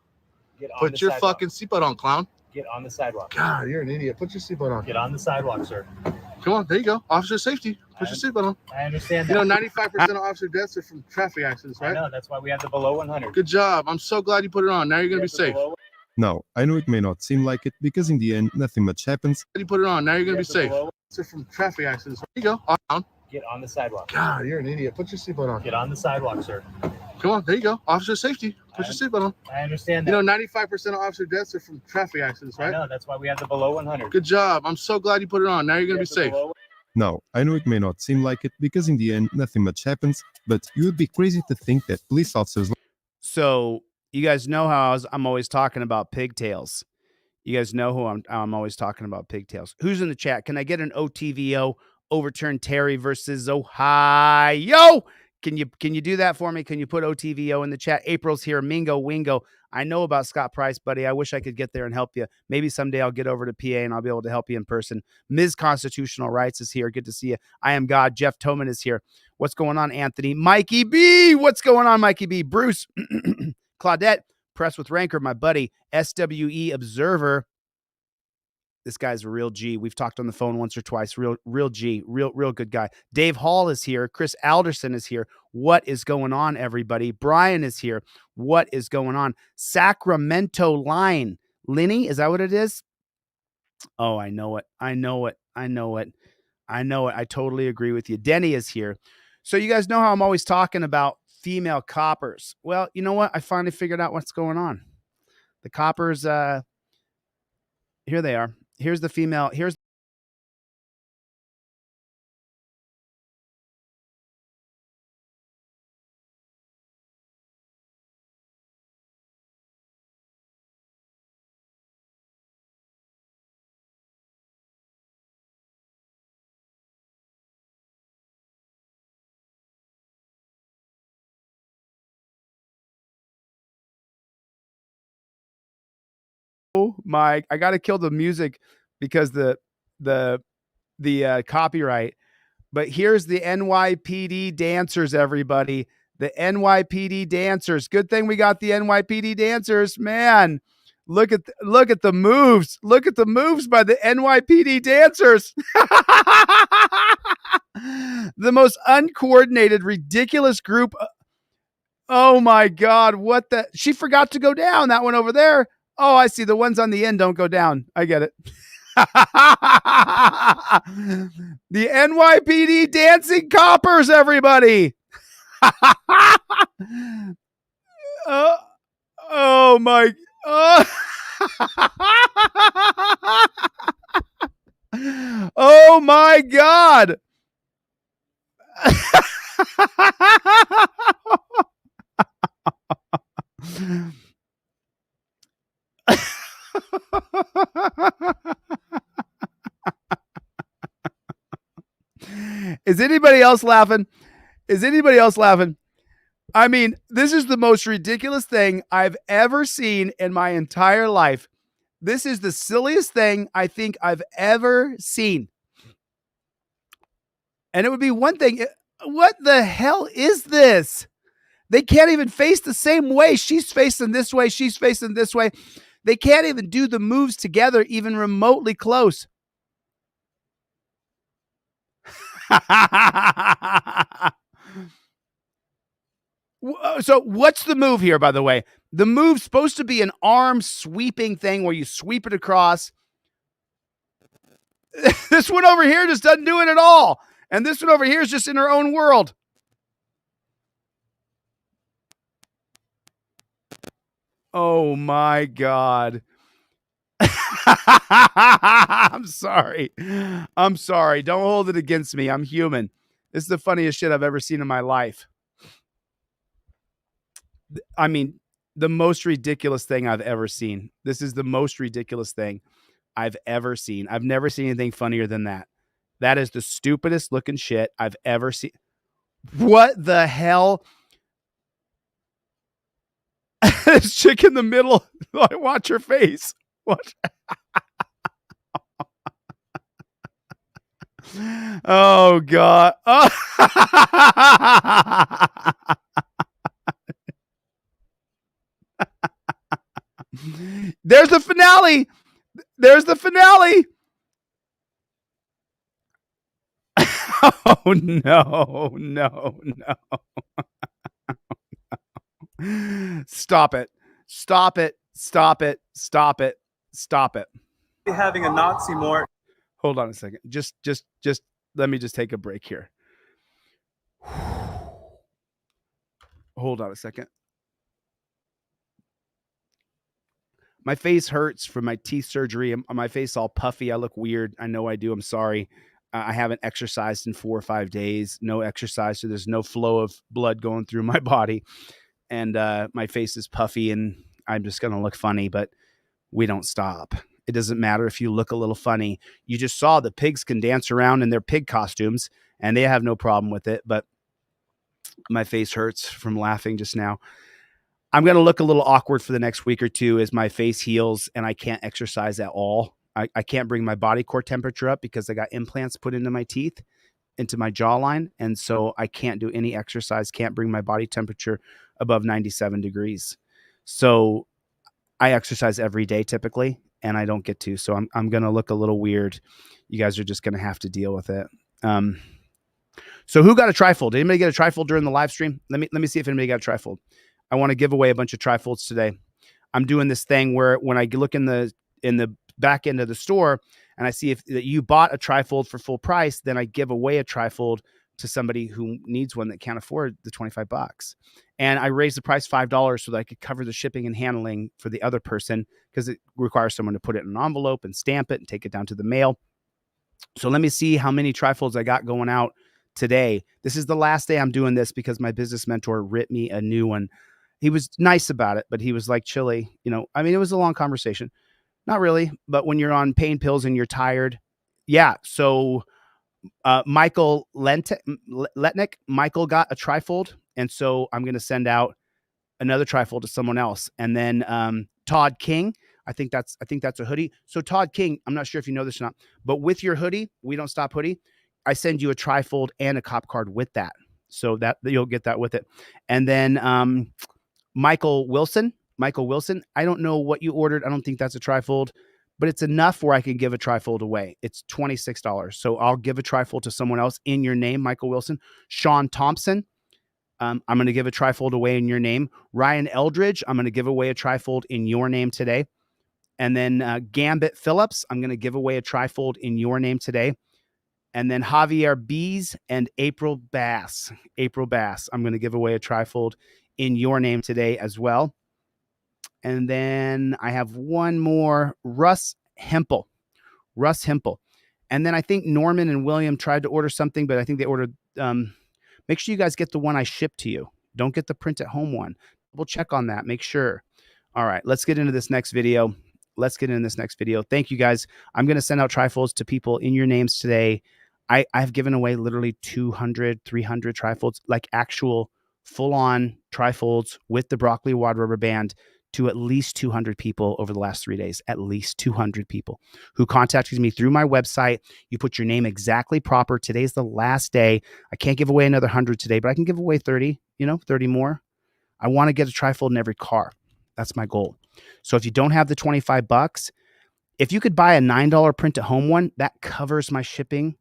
Get on Put the your sidewalk. fucking seatbelt on, clown. Get on the sidewalk. God, you're an idiot. Put your seatbelt on. Get on the sidewalk, sir. Come on, there you go. Officer safety. Put your seatbelt on. I understand You that. know, 95% of officer deaths are from traffic accidents, I right? know. That's why we have the below 100. Good job. I'm so glad you put it on. Now you're going to be safe. Now, I know it may not seem like it because in the end, nothing much happens. You put it on. Now you're going to be safe. They're from traffic accidents. There you go. On. Get on the sidewalk. God, you're an idiot. Put your seatbelt on. Get on the sidewalk, sir. Come on, there you go. Officer safety. Put your seatbelt on. I understand You that. know, 95% of officer deaths are from traffic accidents, I right? know. That's why we have the below 100. Good job. I'm so glad you put it on. Now you're going to be safe. Now, I know it may not seem like it because in the end, nothing much happens, but you would be crazy to think that police officers. So you guys know how I'm always talking about pigtails. You guys know who I'm always talking about pigtails. Who's in the chat? Can I get an OTVO? Overturn Terry versus Ohio. Can you do that for me? Can you put OTVO in the chat? April's here. Mingo, Wingo. I know about Scott Price, buddy. I wish I could get there and help you. Maybe someday I'll get over to PA and I'll be able to help you in person. Ms. Constitutional Rights is here. Good to see you. I am God. Jeff Toman is here. What's going on, Anthony? Mikey B. What's going on, Mikey B? Bruce. Claudette. Press with Rancor, my buddy. SWE Observer. This guy's a real G. We've talked on the phone once or twice. Real G. Real good guy. Dave Hall is here. Chris Alderson is here. What is going on, everybody? Brian is here. What is going on? Sacramento Line. Linny, is that what it is? Oh, I know it. I totally agree with you. Denny is here. So you guys know how I'm always talking about female coppers. Well, you know what? I finally figured out what's going on. The coppers, here they are. Here's the female. Here's I got to kill the music because the copyright. But here's the NYPD dancers, everybody. The NYPD dancers. Good thing we got the NYPD dancers, man. Look at the moves. Look at the moves by the NYPD dancers. The most uncoordinated, ridiculous group. Oh my God. What the? She forgot to go down. That one over there. Oh, I see. The ones on the end don't go down. I get it. The NYPD dancing coppers, everybody. Oh my. Oh my God. Is anybody else laughing? Is anybody else laughing? I mean, this is the most ridiculous thing I've ever seen in my entire life. This is the silliest thing I think I've ever seen. And it would be one thing. What the hell is this? They can't even face the same way. She's facing this way. She's facing this way. They can't even do the moves together, even remotely close. So what's the move here, by the way? The move's supposed to be an arm sweeping thing where you sweep it across. This one over here just doesn't do it at all. And this one over here is just in her own world. Oh my God. I'm sorry. I'm sorry. Don't hold it against me. I'm human. This is the funniest shit I've ever seen in my life. I mean, the most ridiculous thing I've ever seen. This is the most ridiculous thing I've ever seen. I've never seen anything funnier than that. That is the stupidest looking shit I've ever seen. What the hell? This chick in the middle. Watch her face. Watch. Oh God. Oh. There's the finale. There's the finale. Oh no, no, no. Stop it. Stop it. Stop it. Stop it. Stop it. Having a Nazi more. Hold on a second. Just let me just take a break here. Hold on a second. My face hurts from my teeth surgery. My face all puffy. I look weird. I know I do. I'm sorry. I haven't exercised in 4 or 5 days. No exercise, so there's no flow of blood going through my body. And my face is puffy, and I'm just going to look funny, but we don't stop. It doesn't matter if you look a little funny. You just saw the pigs can dance around in their pig costumes, and they have no problem with it, but my face hurts from laughing just now. I'm going to look a little awkward for the next week or two as my face heals and I can't exercise at all. I can't bring my body core temperature up because I got implants put into my teeth, into my jawline. And so I can't do any exercise, can't bring my body temperature above 97 degrees. So I exercise every day typically, and I don't get to. So I'm going to look a little weird. You guys are just going to have to deal with it. So who got a trifold? Did anybody get a trifold during the live stream? Let me see if anybody got a trifold. I want to give away a bunch of trifolds today. I'm doing this thing where when I look in the back end of the store and I see if that you bought a trifold for full price, then I give away a trifold to somebody who needs one that can't afford the $25. And I raise the price $5 so that I could cover the shipping and handling for the other person, because it requires someone to put it in an envelope and stamp it and take it down to the mail. So let me see how many trifolds I got going out today. This is the last day I'm doing this because my business mentor writ me a new one. He was nice about it, but he was like, Chille, I mean, it was a long conversation. Not really, but when you're on pain pills and you're tired. Yeah. So Michael Letnick, Michael got a trifold. And so I'm going to send out another trifold to someone else. And then Todd King, I think that's a hoodie. So Todd King, I'm not sure if you know this or not, but with your hoodie, We Don't Stop hoodie, I send you a trifold and a cop card with that. So that you'll get that with it. And then Michael Wilson, I don't know what you ordered. I don't think that's a trifold, but it's enough where I can give a trifold away. It's $26. So I'll give a trifold to someone else in your name, Michael Wilson. Sean Thompson, I'm going to give a trifold away in your name. Ryan Eldridge, I'm going to give away a trifold in your name today. And then Gambit Phillips, I'm going to give away a trifold in your name today. And then Javier Bees and April Bass, I'm going to give away a trifold in your name today as well. And then I have one more, Russ Hempel. And then I think Norman and William tried to order something, but I think they ordered, make sure you guys get the one I shipped to you. Don't get the print at home one. We'll check on that. Make sure. All right, let's get into this next video. Thank you guys. I'm going to send out trifolds to people in your names today. I've given away literally 200, 300 trifolds, like actual full-on trifolds with the broccoli wad rubber band to at least 200 people over the last 3 days, at least 200 people who contacted me through my website. You put your name exactly proper. Today's the last day. I can't give away another 100 today, but I can give away 30, 30 more. I want to get a trifold in every car. That's my goal. So if you don't have the $25, if you could buy a $9 print at home one, that covers my shipping.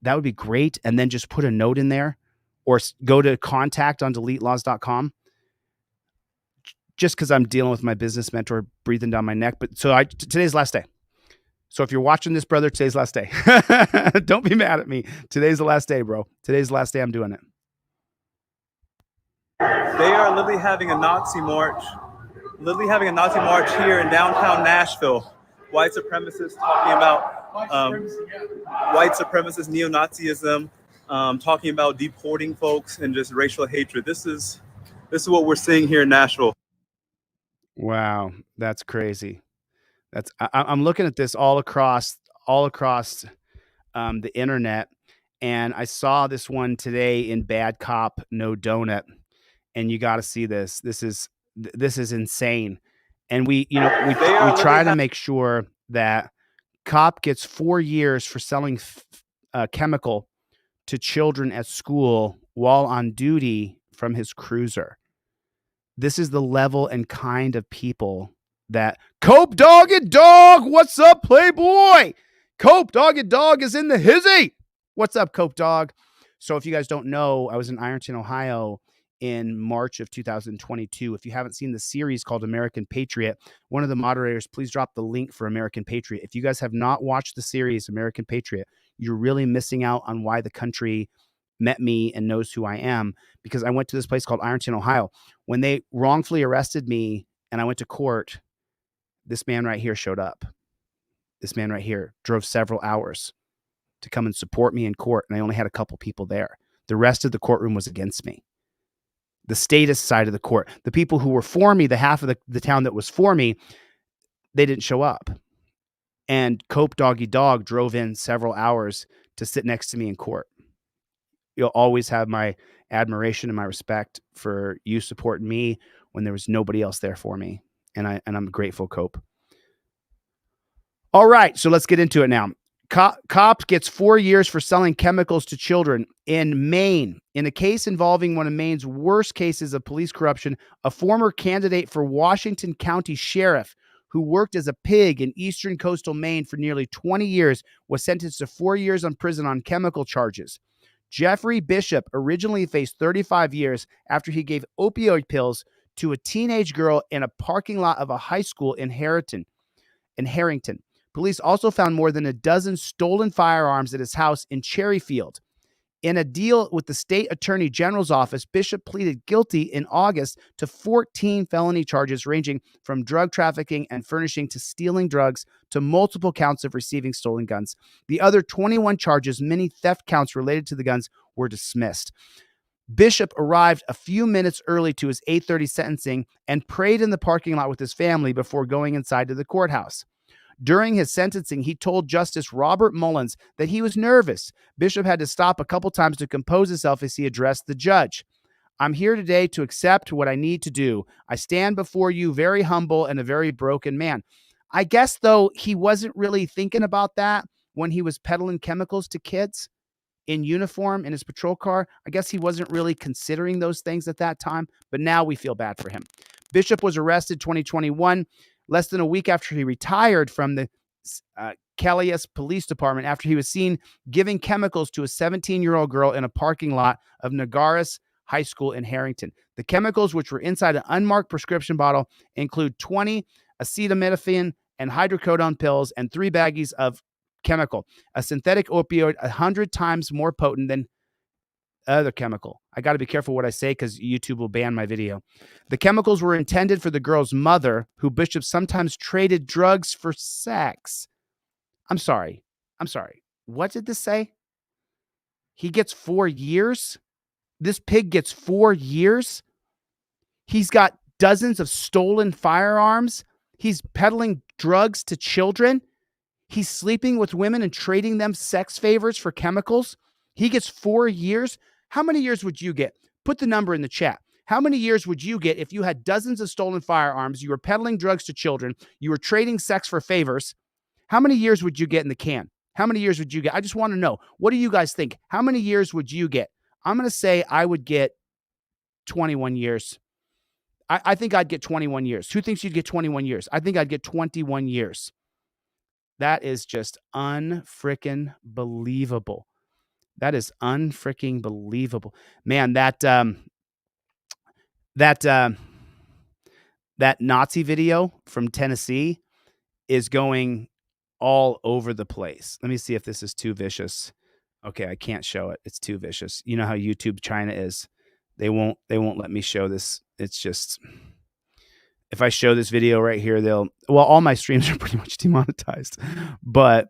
That would be great. And then just put a note in there or go to contact on DeleteLawZ.com. Just because I'm dealing with my business mentor breathing down my neck. But so today's last day. So if you're watching this, brother, today's last day. Don't be mad at me. Today's the last day, bro. Today's the last day I'm doing it. They are literally having a Nazi march. Here in downtown Nashville. White supremacists talking about white supremacist neo-Nazism, talking about deporting folks and just racial hatred. This is what we're seeing here in Nashville. Wow, that's crazy. I'm looking at this all across the internet, and I saw this one today in Bad Cop No Donut, and you got to see this. This is insane. And we try to make sure that cop gets 4 years for selling chemical to children at school while on duty from his cruiser. This is the level and kind of people that Cope Dog and Dog. What's up, Playboy? Cope Dog and Dog is in the hizzy. What's up, Cope Dog? So if you guys don't know, I was in Ironton, Ohio in March of 2022. If you haven't seen the series called American Patriot, one of the moderators, please drop the link for American Patriot. If you guys have not watched the series American Patriot, you're really missing out on why the country met me and knows who I am, because I went to this place called Ironton, Ohio. When they wrongfully arrested me and I went to court, this man right here showed up. This man right here drove several hours to come and support me in court, and I only had a couple people there. The rest of the courtroom was against me. The statist side of the court, the people who were for me, the half of the town that was for me, they didn't show up. And Cope Doggy Dog drove in several hours to sit next to me in court. You'll always have my admiration and my respect for you supporting me when there was nobody else there for me. And I'm grateful, Cope. All right, so let's get into it now. Cop gets 4 years for selling chemicals to children in Maine. In a case involving one of Maine's worst cases of police corruption, a former candidate for Washington County Sheriff who worked as a pig in eastern coastal Maine for nearly 20 years was sentenced to 4 years in prison on chemical charges. Jeffrey Bishop originally faced 35 years after he gave opioid pills to a teenage girl in a parking lot of a high school in Harrington. Police also found more than a dozen stolen firearms at his house in Cherryfield. In a deal with the state attorney general's office, Bishop pleaded guilty in August to 14 felony charges ranging from drug trafficking and furnishing to stealing drugs to multiple counts of receiving stolen guns. The other 21 charges, many theft counts related to the guns, were dismissed. Bishop arrived a few minutes early to his 8:30 sentencing and prayed in the parking lot with his family before going inside to the courthouse. During his sentencing, he told Justice Robert Mullins that he was nervous. Bishop had to stop a couple times to compose himself as he addressed the judge. I'm here today to accept what I need to do. I stand before you very humble and a very broken man. I guess, though, he wasn't really thinking about that when he was peddling chemicals to kids in uniform in his patrol car. I guess he wasn't really considering those things at that time, but now we feel bad for him. Bishop was arrested 2021. Less than a week after he retired from the Calais Police Department after he was seen giving chemicals to a 17-year-old girl in a parking lot of Nagaris High School in Harrington. The chemicals, which were inside an unmarked prescription bottle, include 20 acetaminophen and hydrocodone pills and 3 baggies of chemical, a synthetic opioid 100 times more potent than other chemical. I got to be careful what I say because YouTube will ban my video. The chemicals were intended for the girl's mother, who Bishop sometimes traded drugs for sex. I'm sorry. What did this say? He gets 4 years? This pig gets 4 years? He's got dozens of stolen firearms. He's peddling drugs to children. He's sleeping with women and trading them sex favors for chemicals. He gets 4 years. How many years would you get? Put the number in the chat. How many years would you get if you had dozens of stolen firearms, you were peddling drugs to children, you were trading sex for favors? How many years would you get in the can? How many years would you get? I just want to know. What do you guys think? How many years would you get? I'm going to say I would get 21 years. I think I'd get 21 years. Who thinks you'd get 21 years? I think I'd get 21 years. That is just unfreaking believable. That is unfreaking believable. Man, that Nazi video from Tennessee is going all over the place. Let me see if this is too vicious. Okay, I can't show it. It's too vicious. You know how YouTube China is. They won't let me show this. It's just, if I show this video right here, all my streams are pretty much demonetized. But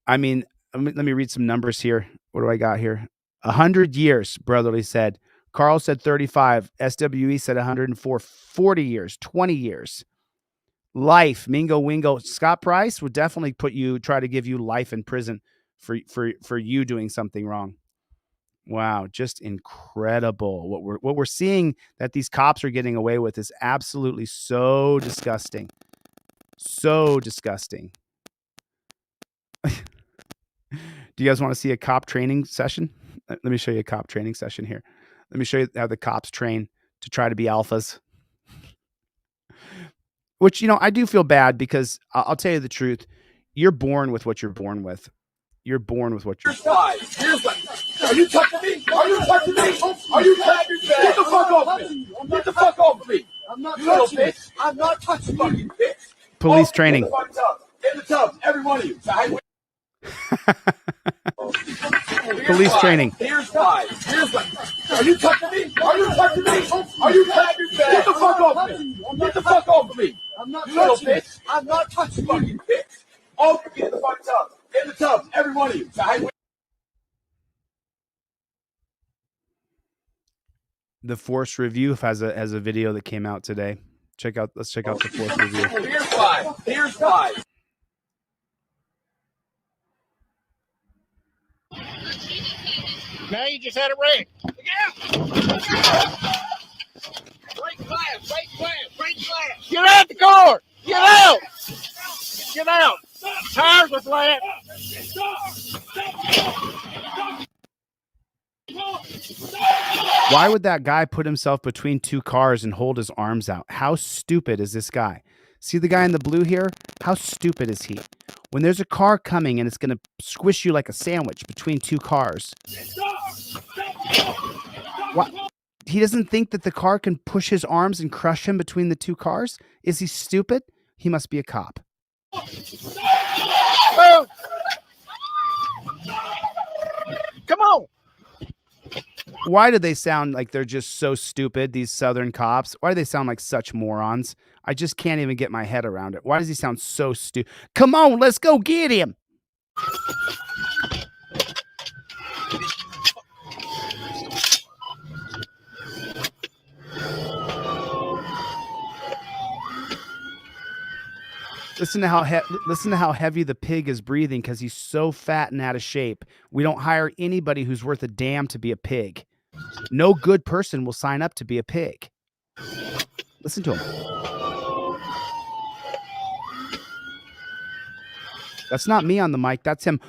I mean, let me read some numbers here. What do I got here? 100 years, Brotherly said. Carl said 35. SWE said 104. 40 years, 20 years. Life, Mingo Wingo. Scott Price would definitely try to give you life in prison for you doing something wrong. Wow, just incredible. What we're seeing that these cops are getting away with is absolutely so disgusting. So disgusting. Do you guys want to see a cop training session? Let me show you a cop training session here. Let me show you how the cops train to try to be alphas. Which, I do feel bad because I'll tell you the truth. You're born with what you're born with. You're born with what you're born with. Are you touching me? Are you touching me? Are you touching me? Get the fuck off me. Get the fuck off me. I'm not touching you. I'm not touching you. Police training. In the tub. Every one of you. Police training. Here's why. Are you touching me? Are you touching me? Are you touching me? Get the fuck off me. Get the fuck off me. I'm not touching you. I'm not touching you. All get in the fucking tub. In the tub. Every one of you. The Force Review has a video that came out today. Let's check out the Force Review. Here's why. Here's why. Now you just had a wreck. Yeah. Break glass. Get out the car. Get out. Get out. Tires are flat. Why would that guy put himself between two cars and hold his arms out? How stupid is this guy? See the guy in the blue here? How stupid is he? When there's a car coming and it's going to squish you like a sandwich between two cars. What? He doesn't think that the car can push his arms and crush him between the two cars? Is he stupid? He must be a cop. Oh. Come on. Why do they sound like they're just so stupid, these Southern cops? Why do they sound like such morons? I just can't even get my head around it. Why does he sound so stupid? Come on, let's go get him. Listen to how heavy the pig is breathing because he's so fat and out of shape. We don't hire anybody who's worth a damn to be a pig. No good person will sign up to be a pig. Listen to him. That's not me on the mic. That's him.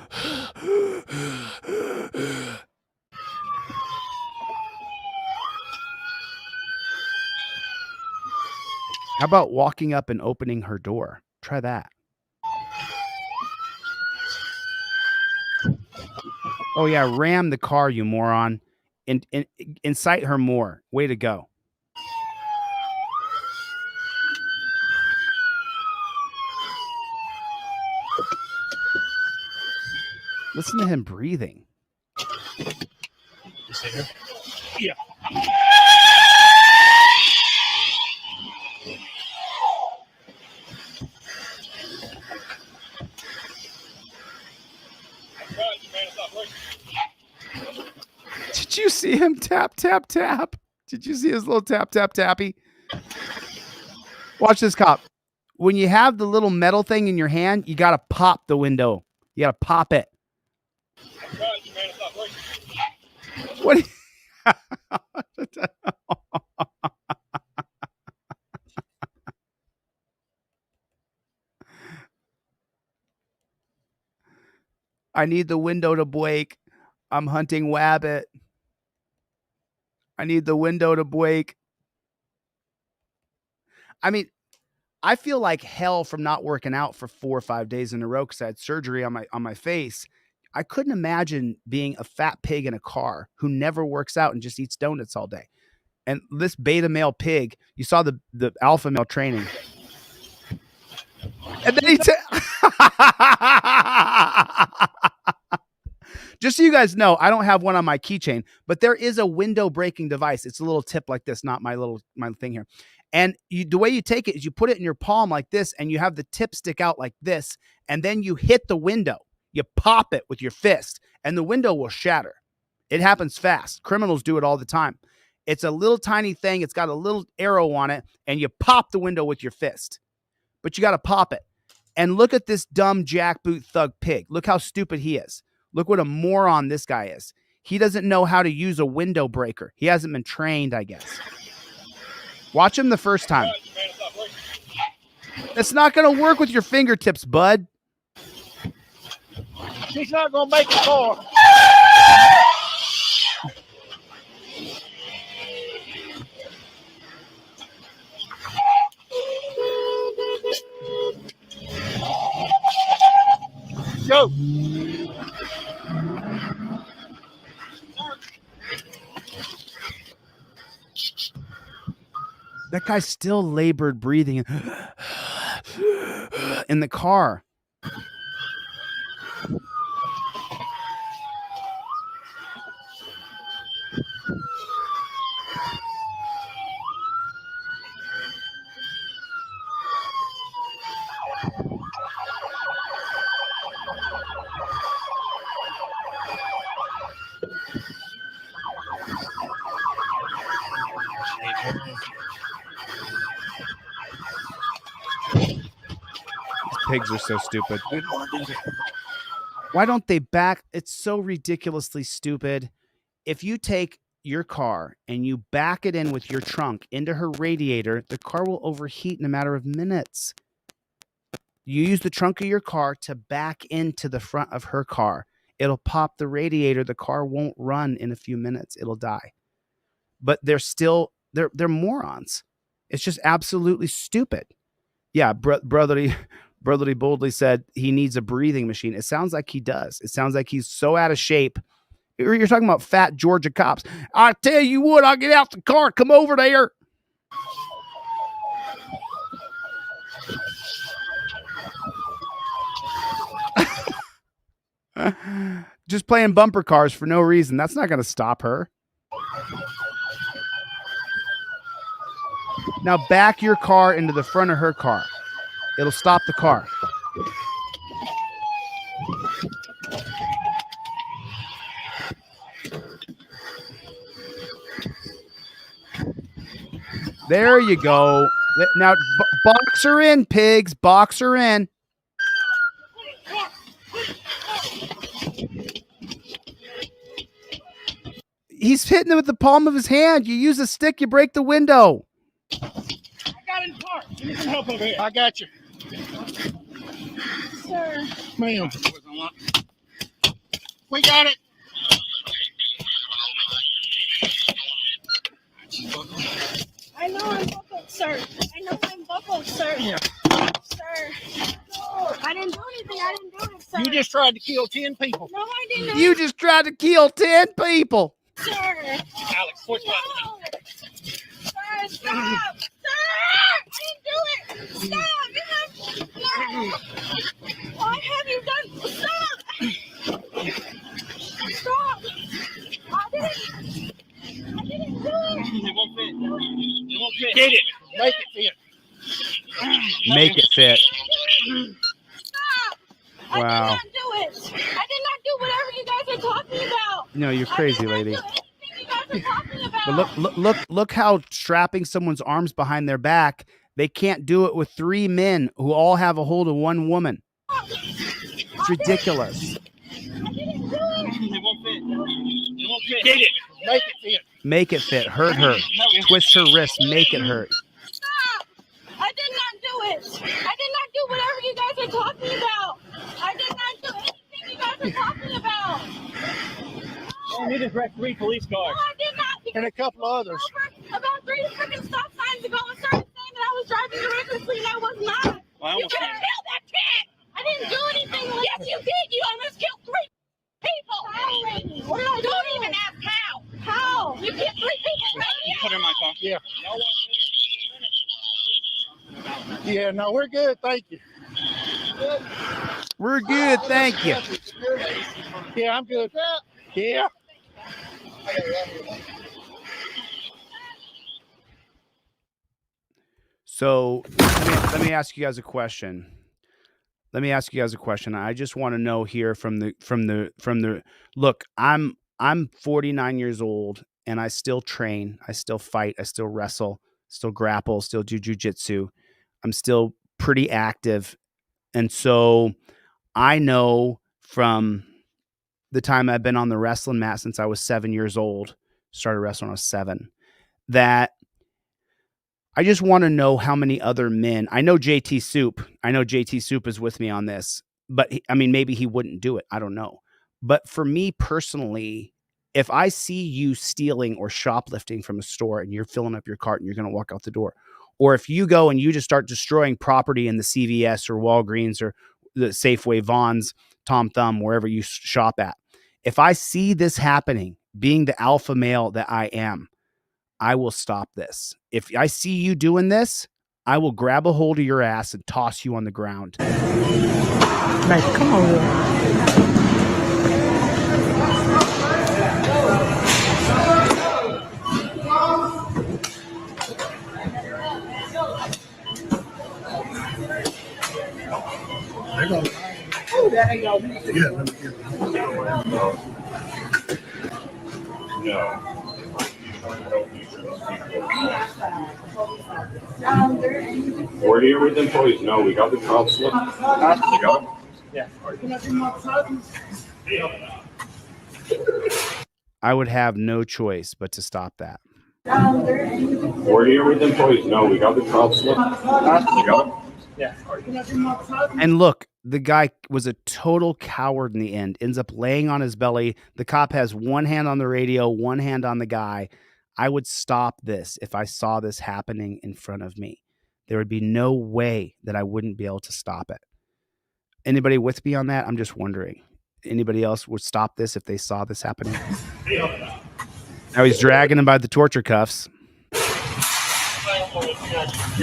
How about walking up and opening her door? Try that. Oh, yeah. Ram the car, you moron. And incite her more. Way to go. Listen to him breathing. Yeah. Did you see him tap, tap, tap? Did you see his little tap, tap, tappy? Watch this, cop. When you have the little metal thing in your hand, you got to pop the window. You got to pop it. What? I need the window to break. I'm hunting wabbit. I need the window to break. I mean, I feel like hell from not working out for 4 or 5 days in a row because I had surgery on my face. I couldn't imagine being a fat pig in a car who never works out and just eats donuts all day. And this beta male pig, you saw the alpha male training. And then he just so you guys know, I don't have one on my keychain, but there is a window breaking device. It's a little tip like this, not my thing here. And the way you take it is you put it in your palm like this, and you have the tip stick out like this, and then you hit the window. You pop it with your fist, and the window will shatter. It happens fast. Criminals do it all the time. It's a little tiny thing. It's got a little arrow on it, and you pop the window with your fist. But you got to pop it. And look at this dumb jackboot thug pig. Look how stupid he is. Look what a moron this guy is. He doesn't know how to use a window breaker. He hasn't been trained, I guess. Watch him the first time. It's not going to work with your fingertips, bud. He's not going to make it far. Go. That guy's still labored breathing in the car. Pigs are so stupid. Why don't they back? It's so ridiculously stupid. If you take your car and you back it in with your trunk into her radiator, the car will overheat in a matter of minutes. You use the trunk of your car to back into the front of her car. It'll pop the radiator. The car won't run in a few minutes. It'll die. But they're morons. It's just absolutely stupid. Yeah, brotherly boldly said he needs a breathing machine. It sounds like he does. It sounds like he's so out of shape. You're talking about fat Georgia cops. I tell you what, I'll get out the car. Come over there. Just playing bumper cars for no reason. That's not going to stop her. Now back your car into the front of her car. It'll stop the car. There you go. Now box her in, pigs. Box her in. He's hitting it with the palm of his hand. You use a stick, you break the window. I got in the car. Give me some help over here. I got you. Sir. Ma'am. We got it. I know I'm buckled, sir. I know I'm buckled, sir. Yeah. Sir. I didn't do anything. I didn't do it, sir. You just tried to kill 10 people. No, I didn't. You just tried to kill 10 people. Sir. Alex, what's No. Sir, stop. Sir, I didn't do it. Stop. No. What have you done? Stop. Stop. I didn't do it. It won't fit. It won't fit. Get it. Make it fit. Make it fit. Stop. Wow. I did not do it. I did not do whatever you guys are talking about. No, you're crazy, lady. I did not do anything But look how strapping someone's arms behind their back. They can't do it with 3 men who all have a hold of 1 woman. It's ridiculous. Make it fit. Hurt her. Twist her wrist. Make it hurt. Stop! I did not do it. I did not do whatever you guys are talking about. I did not do anything you guys are talking about. I need to direct 3 police cars. No, I did not. And a couple others. About 3 freaking stop signs ago and started saying that I was driving recklessly and I was not. You could have killed that kid. I didn't do anything. Yes, you did. You almost killed 3 people. How, lady? What did I do? Don't even ask how. How? You killed 3 people. Put her in my car. Yeah. Yeah, no, we're good. Thank you. We're good. Thank you. Yeah, I'm good. Yeah. So let me ask you guys a question. I just want to know here from the look, I'm 49 years old and I still train, I still fight, I still wrestle, still grapple, still do jujitsu. I'm still pretty active. And so I know from the time I've been on the wrestling mat since I was 7 years old, started wrestling when I was 7, that I just want to know how many other men. I know JT Soup. I know JT Soup is with me on this, but I mean, maybe he wouldn't do it. I don't know. But for me personally, if I see you stealing or shoplifting from a store and you're filling up your cart and you're going to walk out the door, or if you go and you just start destroying property in the CVS or Walgreens or the Safeway, Vons, Tom Thumb, wherever you shop at, if I see this happening, being the alpha male that I am, I will stop this. If I see you doing this, I will grab a hold of your ass and toss you on the ground. Like, come on. We're here with employees. No, we got the crowd slip. You got it? Yeah. I would have no choice but to stop that. We're here with employees. No, we got the crowd slip. You got it? Yeah. And look, the guy was a total coward in the end, ends up laying on his belly. The cop has one hand on the radio, one hand on the guy. I would stop this if I saw this happening in front of me. There would be no way that I wouldn't be able to stop it. Anybody with me on that? I'm just wondering. Anybody else would stop this if they saw this happening? Now he's dragging him by the torture cuffs.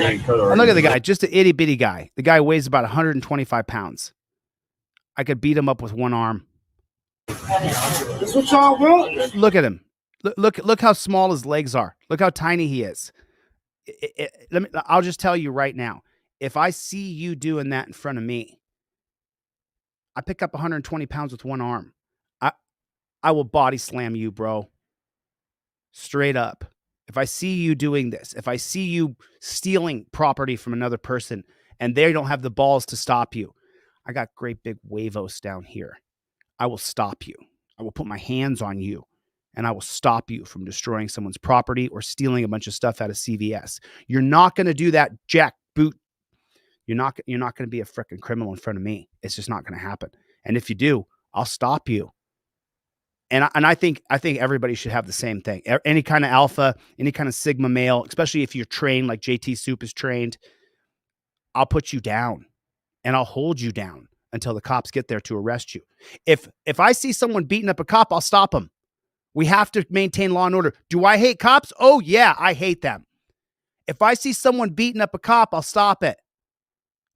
And look at the guy, just an itty bitty guy. The guy weighs about 125 pounds. I could beat him up with one arm. That's what y'all want? Look at him. Look how small his legs are. Look how tiny he is. I'll just tell you right now. If I see you doing that in front of me, I pick up 120 pounds with one arm. I will body slam you, bro. Straight up. If I see you doing this, if I see you stealing property from another person and they don't have the balls to stop you, I got great big huevos down here. I will stop you. I will put my hands on you and I will stop you from destroying someone's property or stealing a bunch of stuff out of CVS. You're not going to do that, jackboot. You're not going to be a freaking criminal in front of me. It's just not going to happen. And if you do, I'll stop you. And I think everybody should have the same thing. Any kind of alpha, any kind of sigma male, especially if you're trained like JT Soup is trained, I'll put you down and I'll hold you down until the cops get there to arrest you. If I see someone beating up a cop, I'll stop them. We have to maintain law and order. Do I hate cops? Oh yeah, I hate them. If I see someone beating up a cop, I'll stop it.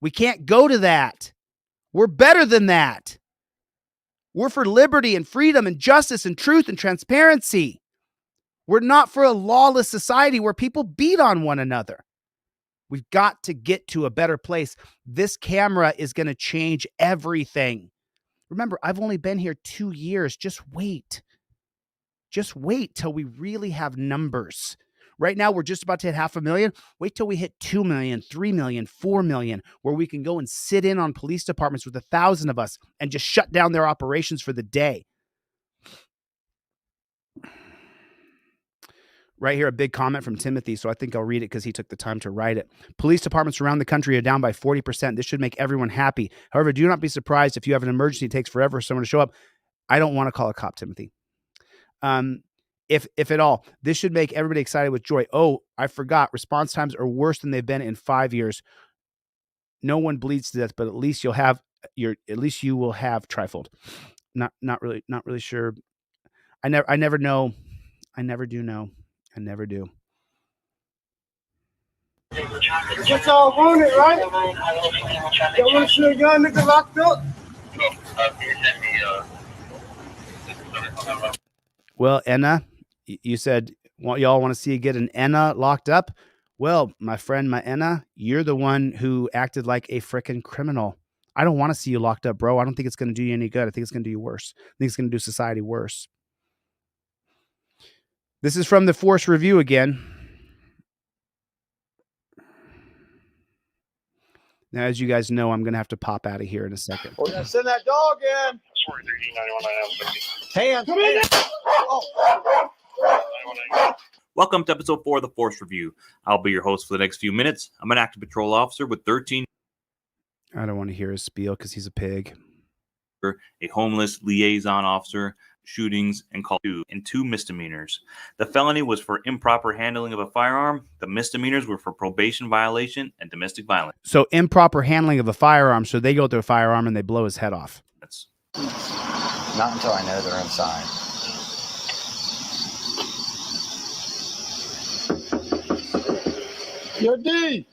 We can't go to that. We're better than that. We're for liberty and freedom and justice and truth and transparency. We're not for a lawless society where people beat on one another. We've got to get to a better place. This camera is going to change everything. Remember, I've only been here 2 years. Just wait. Just wait till we really have numbers. Right now, we're just about to hit 500,000. Wait till we hit 2 million, 3 million, 4 million, where we can go and sit in on police departments with 1,000 of us and just shut down their operations for the day. Right here, a big comment from Timothy, so I think I'll read it because he took the time to write it. Police departments around the country are down by 40%. This should make everyone happy. However, do not be surprised if you have an emergency, it takes forever for someone to show up. I don't want to call a cop, Timothy. If at all, this should make everybody excited with joy. Oh, I forgot. Response times are worse than they've been in 5 years. No one bleeds to death, but at least you will have Trifold. Not really sure. I never know. I never do know. I never do. That's what y'all wanted, right? Y'all want to see a young nigga locked up? Well, Enna, you said y'all want to see you get an Enna locked up? Well, my friend, my Enna, you're the one who acted like a frickin' criminal. I don't want to see you locked up, bro. I don't think it's going to do you any good. I think it's going to do you worse. I think it's going to do society worse. This is from the Force Review again. Now, as you guys know, I'm going to have to pop out of here in a second. We're going to send that dog in. Hands. Come in. Welcome to episode 4 of the Force Review. I'll be your host for the next few minutes. I'm an active patrol officer with 13. I don't want to hear his spiel because he's a pig. A homeless liaison officer, shootings, and call 2 and 2 misdemeanors. The felony was for improper handling of a firearm. The misdemeanors were for probation violation and domestic violence. So improper handling of a firearm. So they go through a firearm and they blow his head off. Not until I know they're inside. Yo, D.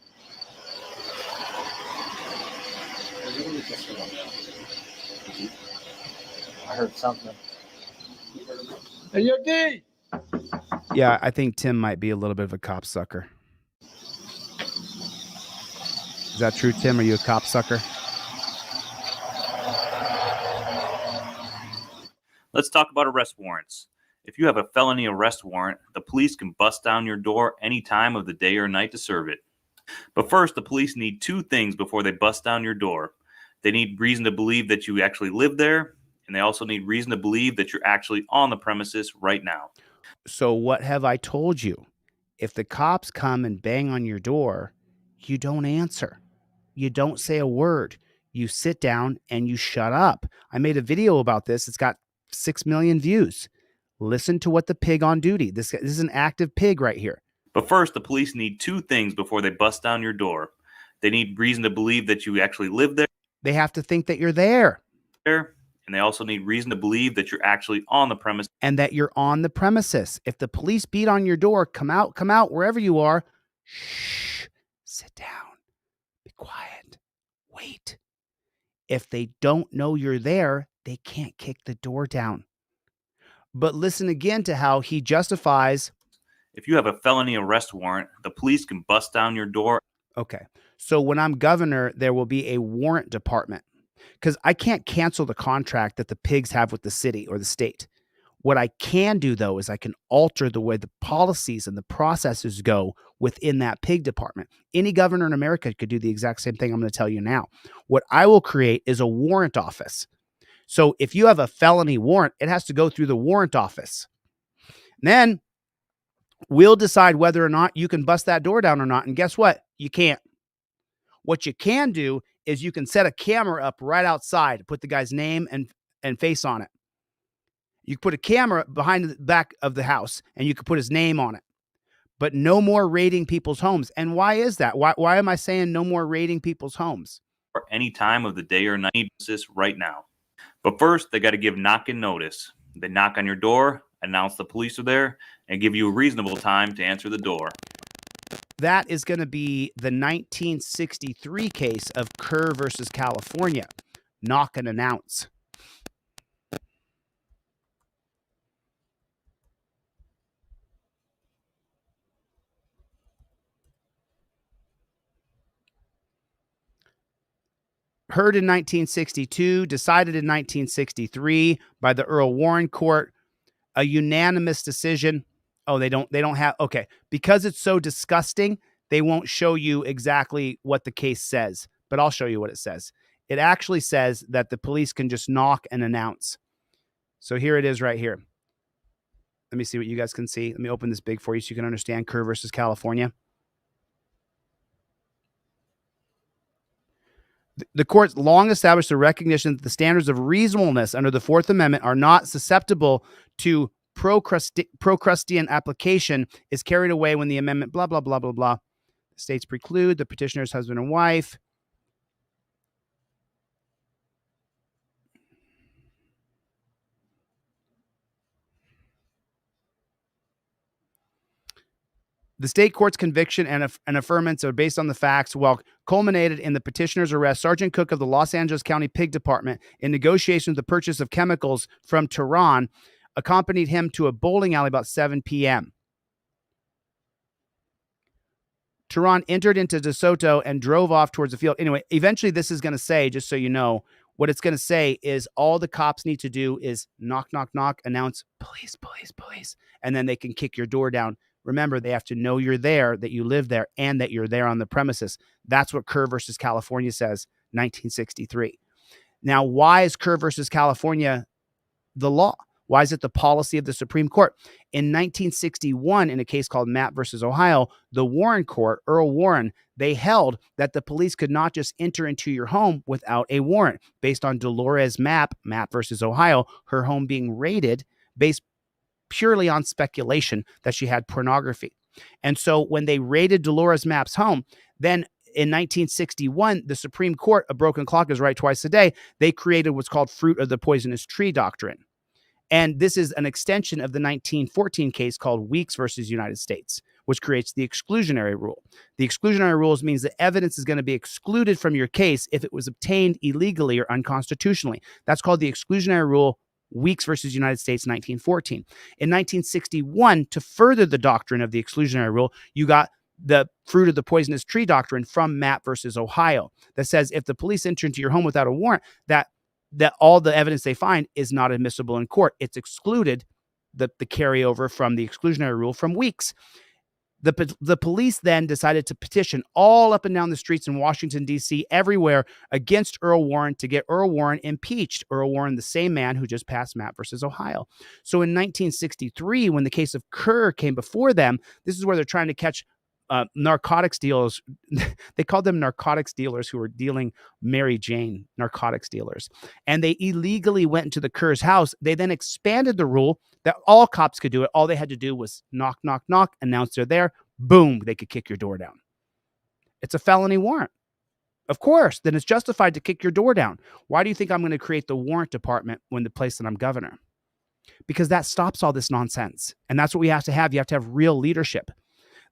I heard something. Hey, yo, D. Yeah, I think Tim might be a little bit of a cop sucker. Is that true, Tim? Are you a cop sucker? Let's talk about arrest warrants. If you have a felony arrest warrant, the police can bust down your door any time of the day or night to serve it. But first, the police need 2 things before they bust down your door. They need reason to believe that you actually live there, and they also need reason to believe that you're actually on the premises right now. So what have I told you? If the cops come and bang on your door, you don't answer. You don't say a word. You sit down and you shut up. I made a video about this. It's got 6 million views. Listen to what the pig on duty. This is an active pig right here. But first, the police need 2 things before they bust down your door. They need reason to believe that you actually live there. They have to think that you're there. And they also need reason to believe that you're actually on the premises. And that you're on the premises. If the police beat on your door, come out, wherever you are. Shh, sit down, be quiet, wait. If they don't know you're there, they can't kick the door down. But listen again to how he justifies. If you have a felony arrest warrant, the police can bust down your door. Okay. So when I'm governor, there will be a warrant department because I can't cancel the contract that the pigs have with the city or the state. What I can do, though, is I can alter the way the policies and the processes go within that pig department. Any governor in America could do the exact same thing I'm going to tell you now. What I will create is a warrant office. So if you have a felony warrant, it has to go through the warrant office. Then we'll decide whether or not you can bust that door down or not. And guess what? You can't. What you can do is you can set a camera up right outside, put the guy's name and face on it. You can put a camera behind the back of the house and you can put his name on it. But no more raiding people's homes. And why is that? Why am I saying no more raiding people's homes? Or any time of the day or night right now. But first, they got to give knock-in notice. They knock on your door, announce the police are there, and give you a reasonable time to answer the door. That is going to be the 1963 case of Kerr versus California. Knock and announce. Heard in 1962, decided in 1963 by the Earl Warren Court. A unanimous decision. Oh, they don't have, okay. Because it's so disgusting, they won't show you exactly what the case says, but I'll show you what it says. It actually says that the police can just knock and announce. So here it is right here. Let me see what you guys can see. Let me open this big for you so you can understand Kerr versus California. The court's long established the recognition that the standards of reasonableness under the Fourth Amendment are not susceptible to Procrustean application is carried away when the amendment blah, blah, blah, blah, blah. The states preclude the petitioner's husband and wife. The state court's conviction and affirmance are based on the facts, while culminated in the petitioner's arrest. Sergeant Cook of the Los Angeles County Pig Department, in negotiations the purchase of chemicals from Tehran, accompanied him to a bowling alley about 7 p.m. Tehran entered into DeSoto and drove off towards the field. Anyway, eventually this is going to say, just so you know, what it's going to say is all the cops need to do is knock, knock, knock, announce, police, police, police, and then they can kick your door down. Remember, they have to know you're there, that you live there, and that you're there on the premises. That's what Kerr versus California says, 1963. Now, why is Kerr versus California the law? Why is it the policy of the Supreme Court? In 1961, in a case called Mapp versus Ohio, the Warren Court, Earl Warren, they held that the police could not just enter into your home without a warrant, based on Dolores Mapp versus Ohio, her home being raided based purely on speculation that she had pornography. And so when they raided Dolores Mapp's home, then in 1961, the Supreme Court, a broken clock is right twice a day, they created what's called fruit of the poisonous tree doctrine. And this is an extension of the 1914 case called Weeks versus United States, which creates the exclusionary rule. The exclusionary rules means that evidence is going to be excluded from your case if it was obtained illegally or unconstitutionally. That's called the exclusionary rule, Weeks versus United States, 1914. In 1961, to further the doctrine of the exclusionary rule, you got the fruit of the poisonous tree doctrine from Mapp versus Ohio that says if the police enter into your home without a warrant, that all the evidence they find is not admissible in court. It's excluded, the carryover from the exclusionary rule from Weeks. The police then decided to petition all up and down the streets in Washington, D.C., everywhere against Earl Warren to get Earl Warren impeached. Earl Warren, the same man who just passed Mapp versus Ohio. So in 1963, when the case of Kerr came before them, this is where they're trying to catch narcotics dealers. They called them narcotics dealers who were dealing Mary Jane, narcotics dealers. And they illegally went into the Kerr's house. They then expanded the rule that all cops could do it. All they had to do was knock, knock, knock, announce they're there. Boom, they could kick your door down. It's a felony warrant. Of course, then it's justified to kick your door down. Why do you think I'm going to create the warrant department when the place that I'm governor? Because that stops all this nonsense. And that's what we have to have. You have to have real leadership.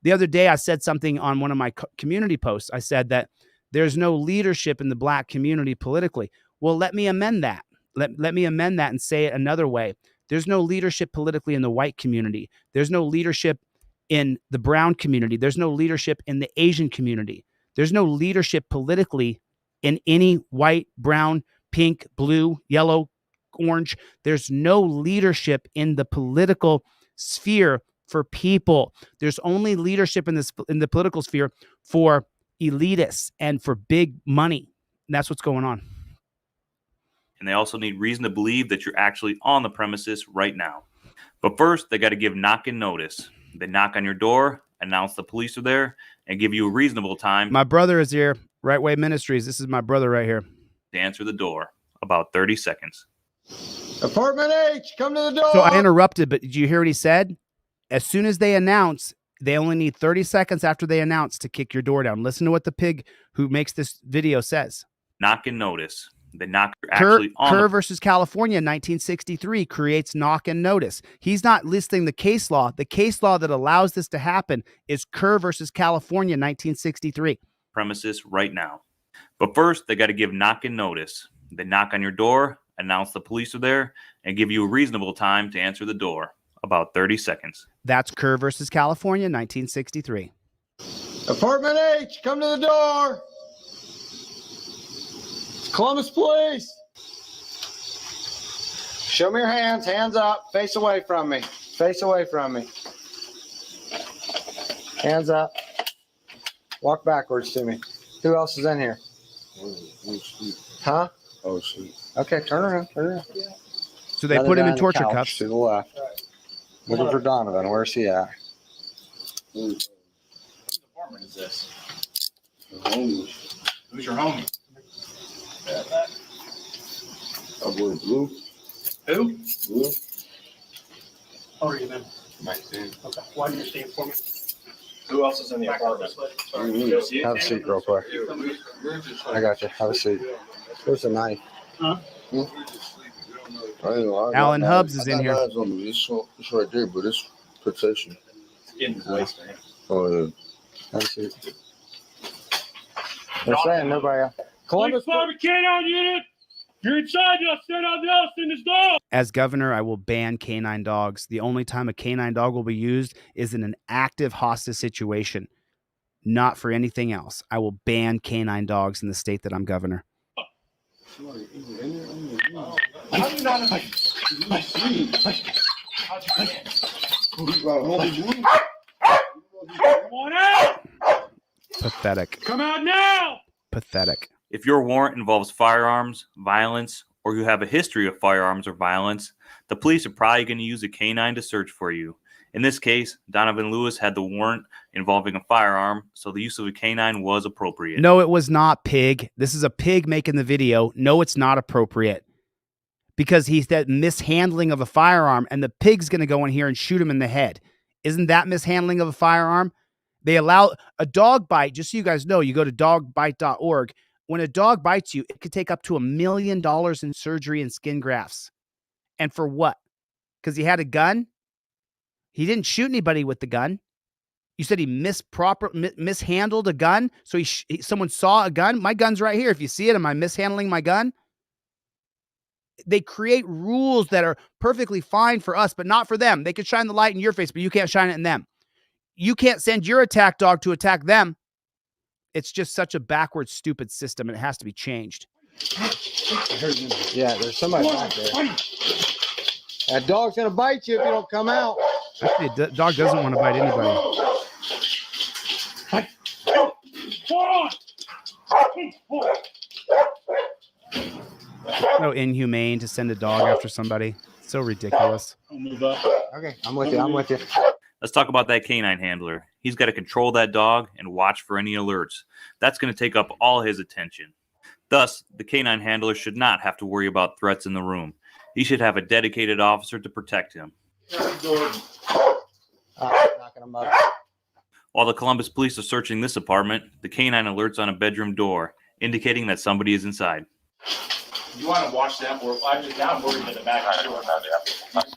The other day, I said something on one of my community posts. I said that there's no leadership in the Black community politically. Well, let me amend that. Let me amend that and say it another way. There's no leadership politically in the white community. There's no leadership in the brown community. There's no leadership in the Asian community. There's no leadership politically in any white, brown, pink, blue, yellow, orange. There's no leadership in the political sphere for people. There's only leadership in the political sphere for elitists and for big money. And that's what's going on. And they also need reason to believe that you're actually on the premises right now. But first, they got to give knock-in notice. They knock on your door, announce the police are there, and give you a reasonable time. My brother is here. Right Way Ministries. This is my brother right here. To answer the door. About 30 seconds. Apartment H, come to the door. So I interrupted, but did you hear what he said? As soon as they announce, they only need 30 seconds after they announce to kick your door down. Listen to what the pig who makes this video says. Knock-in notice. They knock actually on. Kerr versus California, 1963, creates knock and notice. He's not listing the case law. The case law that allows this to happen is Kerr versus California, 1963. Premises right now. But first, they got to give knock-in notice. They knock on your door, announce the police are there, and give you a reasonable time to answer the door. About 30 seconds. That's Kerr versus California, 1963. Apartment H, come to the door. Columbus Police. Show me your hands. Hands up. Face away from me. Face away from me. Hands up. Walk backwards to me. Who else is in here? Huh? Oh, shit. Okay, turn around. Turn around. So they put him in torture cuffs. To the left. Looking for Donovan. Where's he at? Whose apartment is this? Who's your homie? I believe Blue. Who? Blue. How are you, man? 19. Okay. Why do you stay for me? Who else is in the apartment? Have a seat real quick. I got you. Have a seat. Where's the knife? Huh? Alan Hubbs is in here. It's right there, but it's protection. In his waist, man. Oh, yeah. Have a seat. They're saying nobody else. Columbus. Canine unit. You're inside. You'll stand on the house in this dog. As governor, I will ban canine dogs. The only time a canine dog will be used is in an active hostage situation, not for anything else. I will ban canine dogs in the state that I'm governor. How do you not know? Come on out! Pathetic. Come out now! Pathetic. If your warrant involves firearms, violence, or you have a history of firearms or violence, the police are probably going to use a canine to search for you. In this case, Donovan Lewis had the warrant involving a firearm, so the use of a canine was appropriate. No, it was not, pig. This is a pig making the video. No, it's not appropriate. Because he's that mishandling of a firearm, and the pig's going to go in here and shoot him in the head. Isn't that mishandling of a firearm? They allow a dog bite, just so you guys know, you go to dogbite.org. When a dog bites you, it could take up to $1 million in surgery and skin grafts. And for what? Because he had a gun? He didn't shoot anybody with the gun. You said he mishandled a gun? So someone saw a gun? My gun's right here. If you see it, am I mishandling my gun? They create rules that are perfectly fine for us, but not for them. They could shine the light in your face, but you can't shine it in them. You can't send your attack dog to attack them. It's just such a backwards, stupid system, and it has to be changed. Yeah, there's somebody back there. That dog's going to bite you if you don't come out. Actually, the dog doesn't want to bite anybody. So inhumane to send a dog after somebody. So ridiculous. I'll move up. Okay, I'm with you. I'm with you. Let's talk about that canine handler. He's got to control that dog and watch for any alerts. That's going to take up all his attention. Thus, the canine handler should not have to worry about threats in the room. He should have a dedicated officer to protect him. While the Columbus police are searching this apartment, the canine alerts on a bedroom door, indicating that somebody is inside. You want to watch them? I'm worried in the back door.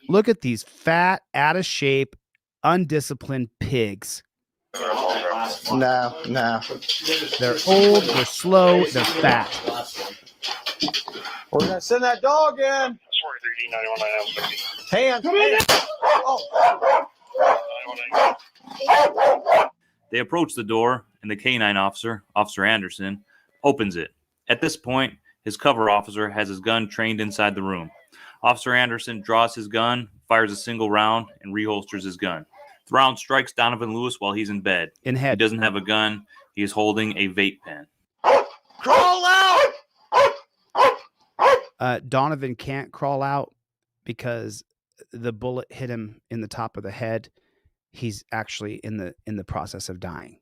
Look at these fat, out of shape, undisciplined pigs. No. They're old, they're slow, they're fat. We're going to send that dog in. Hands. Come in. They approach the door, and the canine officer, Officer Anderson, opens it. At this point, his cover officer has his gun trained inside the room. Officer Anderson draws his gun, fires a single round, and reholsters his gun. The round strikes Donovan Lewis while he's in bed. In head. He doesn't have a gun. He is holding a vape pen. Crawl out! Donovan can't crawl out because the bullet hit him in the top of the head. He's actually in the process of dying.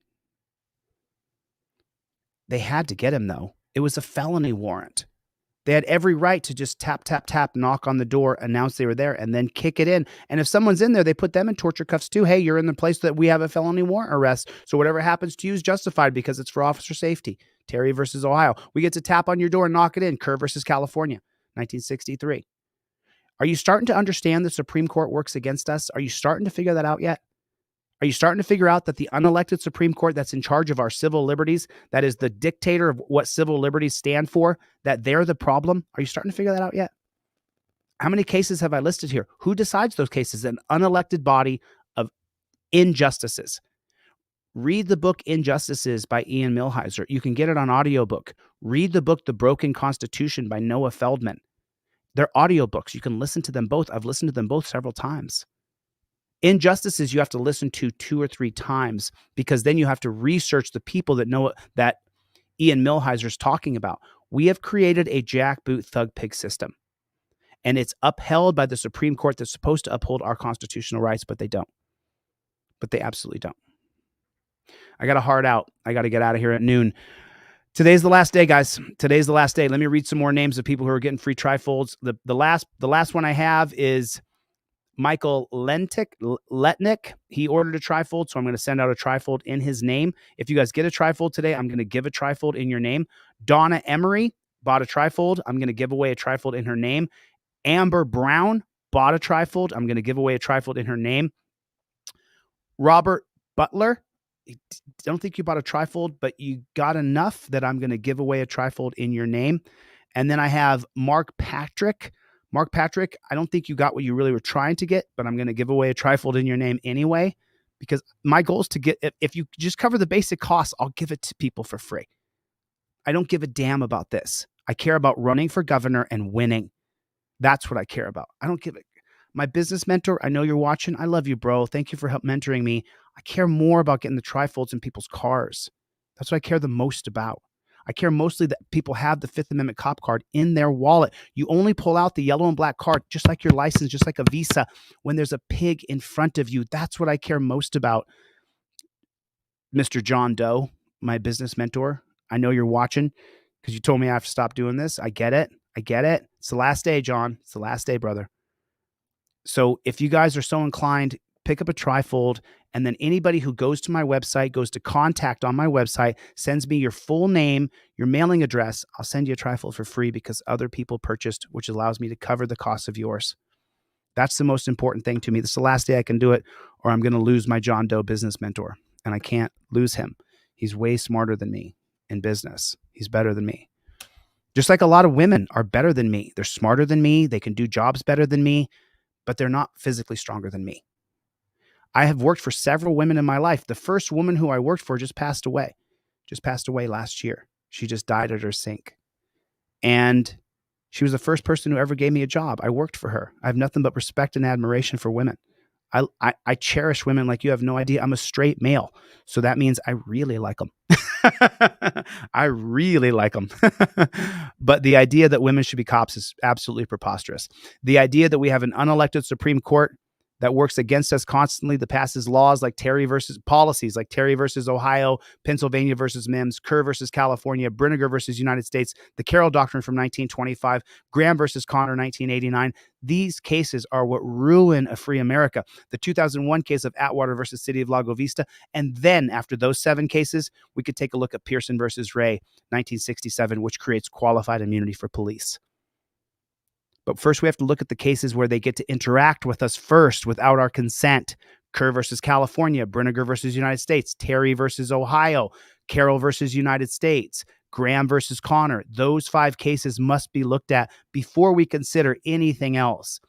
They had to get him, though. It was a felony warrant. They had every right to just tap, tap, tap, knock on the door, announce they were there, and then kick it in. And if someone's in there, they put them in torture cuffs too. Hey, you're in the place that we have a felony warrant arrest. So whatever happens to you is justified because it's for officer safety. Terry versus Ohio. We get to tap on your door and knock it in. Kerr versus California, 1963. Are you starting to understand the Supreme Court works against us? Are you starting to figure that out yet? Are you starting to figure out that the unelected Supreme Court that's in charge of our civil liberties, that is the dictator of what civil liberties stand for, that they're the problem? Are you starting to figure that out yet? How many cases have I listed here? Who decides those cases? An unelected body of injustices. Read the book Injustices by Ian Millhiser. You can get it on audiobook. Read the book The Broken Constitution by Noah Feldman. They're audiobooks. You can listen to them both. I've listened to them both several times. Injustices you have to listen to 2 or 3 times, because then you have to research the people that know that Ian Millhiser's talking about. We have created a jackboot thug pig system, and it's upheld by the Supreme Court that's supposed to uphold our constitutional rights, but they don't. But they absolutely don't. I got a hard out. I got to get out of here at noon. Today's the last day, guys. Today's the last day. Let me read some more names of people who are getting free trifolds. The last one I have is Michael Letnick. He ordered a trifold, so I'm going to send out a trifold in his name. If you guys get a trifold today, I'm going to give a trifold in your name. Donna Emery bought a trifold. I'm going to give away a trifold in her name. Amber Brown bought a trifold. I'm going to give away a trifold in her name. Robert Butler, I don't think you bought a trifold, but you got enough that I'm going to give away a trifold in your name. And then I have Mark Patrick. Mark Patrick, I don't think you got what you really were trying to get, but I'm going to give away a trifold in your name anyway, because my goal is to get, if you just cover the basic costs, I'll give it to people for free. I don't give a damn about this. I care about running for governor and winning. That's what I care about. I don't give it. My business mentor, I know you're watching. I love you, bro. Thank you for help mentoring me. I care more about getting the trifolds in people's cars. That's what I care the most about. I care mostly that people have the Fifth Amendment cop card in their wallet. You only pull out the yellow and black card, just like your license, just like a visa, when there's a pig in front of you. That's what I care most about. Mr. John Doe, my business mentor, I know you're watching because you told me I have to stop doing this. I get it. I get it. It's the last day, John. It's the last day, brother. So if you guys are so inclined, pick up a trifold, and then anybody who goes to my website, goes to contact on my website, sends me your full name, your mailing address, I'll send you a trifold for free because other people purchased, which allows me to cover the cost of yours. That's the most important thing to me. This is the last day I can do it, or I'm going to lose my John Doe business mentor, and I can't lose him. He's way smarter than me in business. He's better than me. Just like a lot of women are better than me. They're smarter than me. They can do jobs better than me, but they're not physically stronger than me. I have worked for several women in my life. The first woman who I worked for just passed away last year. She just died at her sink. And she was the first person who ever gave me a job. I worked for her. I have nothing but respect and admiration for women. I cherish women like you have no idea. I'm a straight male. So that means I really like them. I really like them. But the idea that women should be cops is absolutely preposterous. The idea that we have an unelected Supreme Court that works against us constantly, that passes laws like policies like Terry versus Ohio, Pennsylvania versus Mims, Kerr versus California, Brinegar versus United States, the Carroll Doctrine from 1925, Graham versus Connor, 1989. These cases are what ruin a free America. The 2001 case of Atwater versus City of Lago Vista. And then after those 7 cases, we could take a look at Pearson versus Ray, 1967, which creates qualified immunity for police. But first, we have to look at the cases where they get to interact with us first without our consent. Kerr versus California, Brinegar versus United States, Terry versus Ohio, Carroll versus United States, Graham versus Connor. Those 5 cases must be looked at before we consider anything else.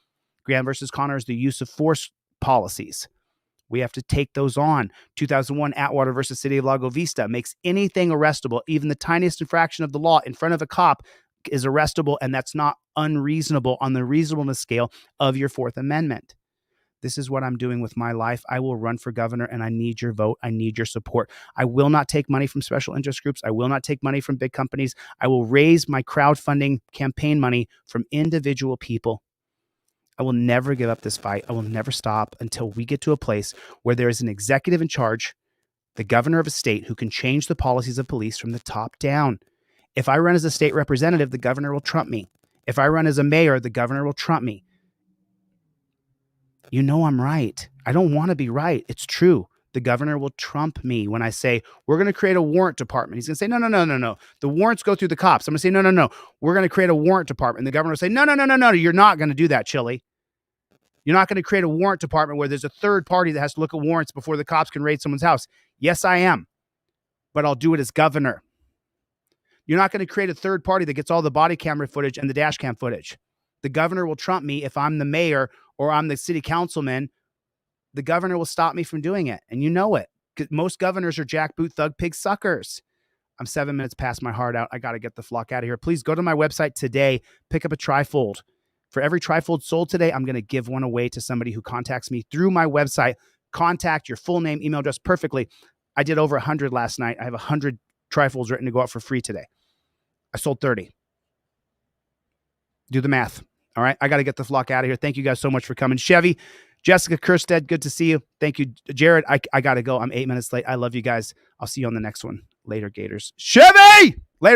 Graham versus Connor is the use of force policies. We have to take those on. 2001 Atwater versus City of Lago Vista makes anything arrestable, even the tiniest infraction of the law in front of a cop is arrestable, and that's not unreasonable on the reasonableness scale of your 4th Amendment. This is what I'm doing with my life. I will run for governor, and I need your vote. I need your support. I will not take money from special interest groups. I will not take money from big companies. I will raise my crowdfunding campaign money from individual people. I will never give up this fight. I will never stop until we get to a place where there is an executive in charge, the governor of a state, who can change the policies of police from the top down. If I run as a state representative, the governor will trump me. If I run as a mayor, the governor will trump me. You know I'm right. I don't want to be right. It's true. The governor will trump me when I say, we're going to create a warrant department. He's going to say, no. The warrants go through the cops. I'm going to say, no. We're going to create a warrant department. And the governor will say, no. You're not going to do that, Chille. You're not going to create a warrant department where there's a third party that has to look at warrants before the cops can raid someone's house. Yes, I am. But I'll do it as governor. You're not going to create a third party that gets all the body camera footage and the dash cam footage. The governor will trump me if I'm the mayor or I'm the city councilman. The governor will stop me from doing it. And you know it. Most governors are jackboot thug pig suckers. I'm 7 minutes past my heart out. I got to get the flock out of here. Please go to my website today. Pick up a trifold. For every Trifold sold today, I'm going to give one away to somebody who contacts me through my website. Contact your full name, email address perfectly. I did over 100 last night. I have 100 Trifolds written to go out for free today. I sold 30. Do the math. All right. I got to get the flock out of here. Thank you guys so much for coming. Chevy, Jessica Kerstead, good to see you. Thank you. Jared, I got to go. I'm 8 minutes late. I love you guys. I'll see you on the next one. Later, Gators. Chevy! Later.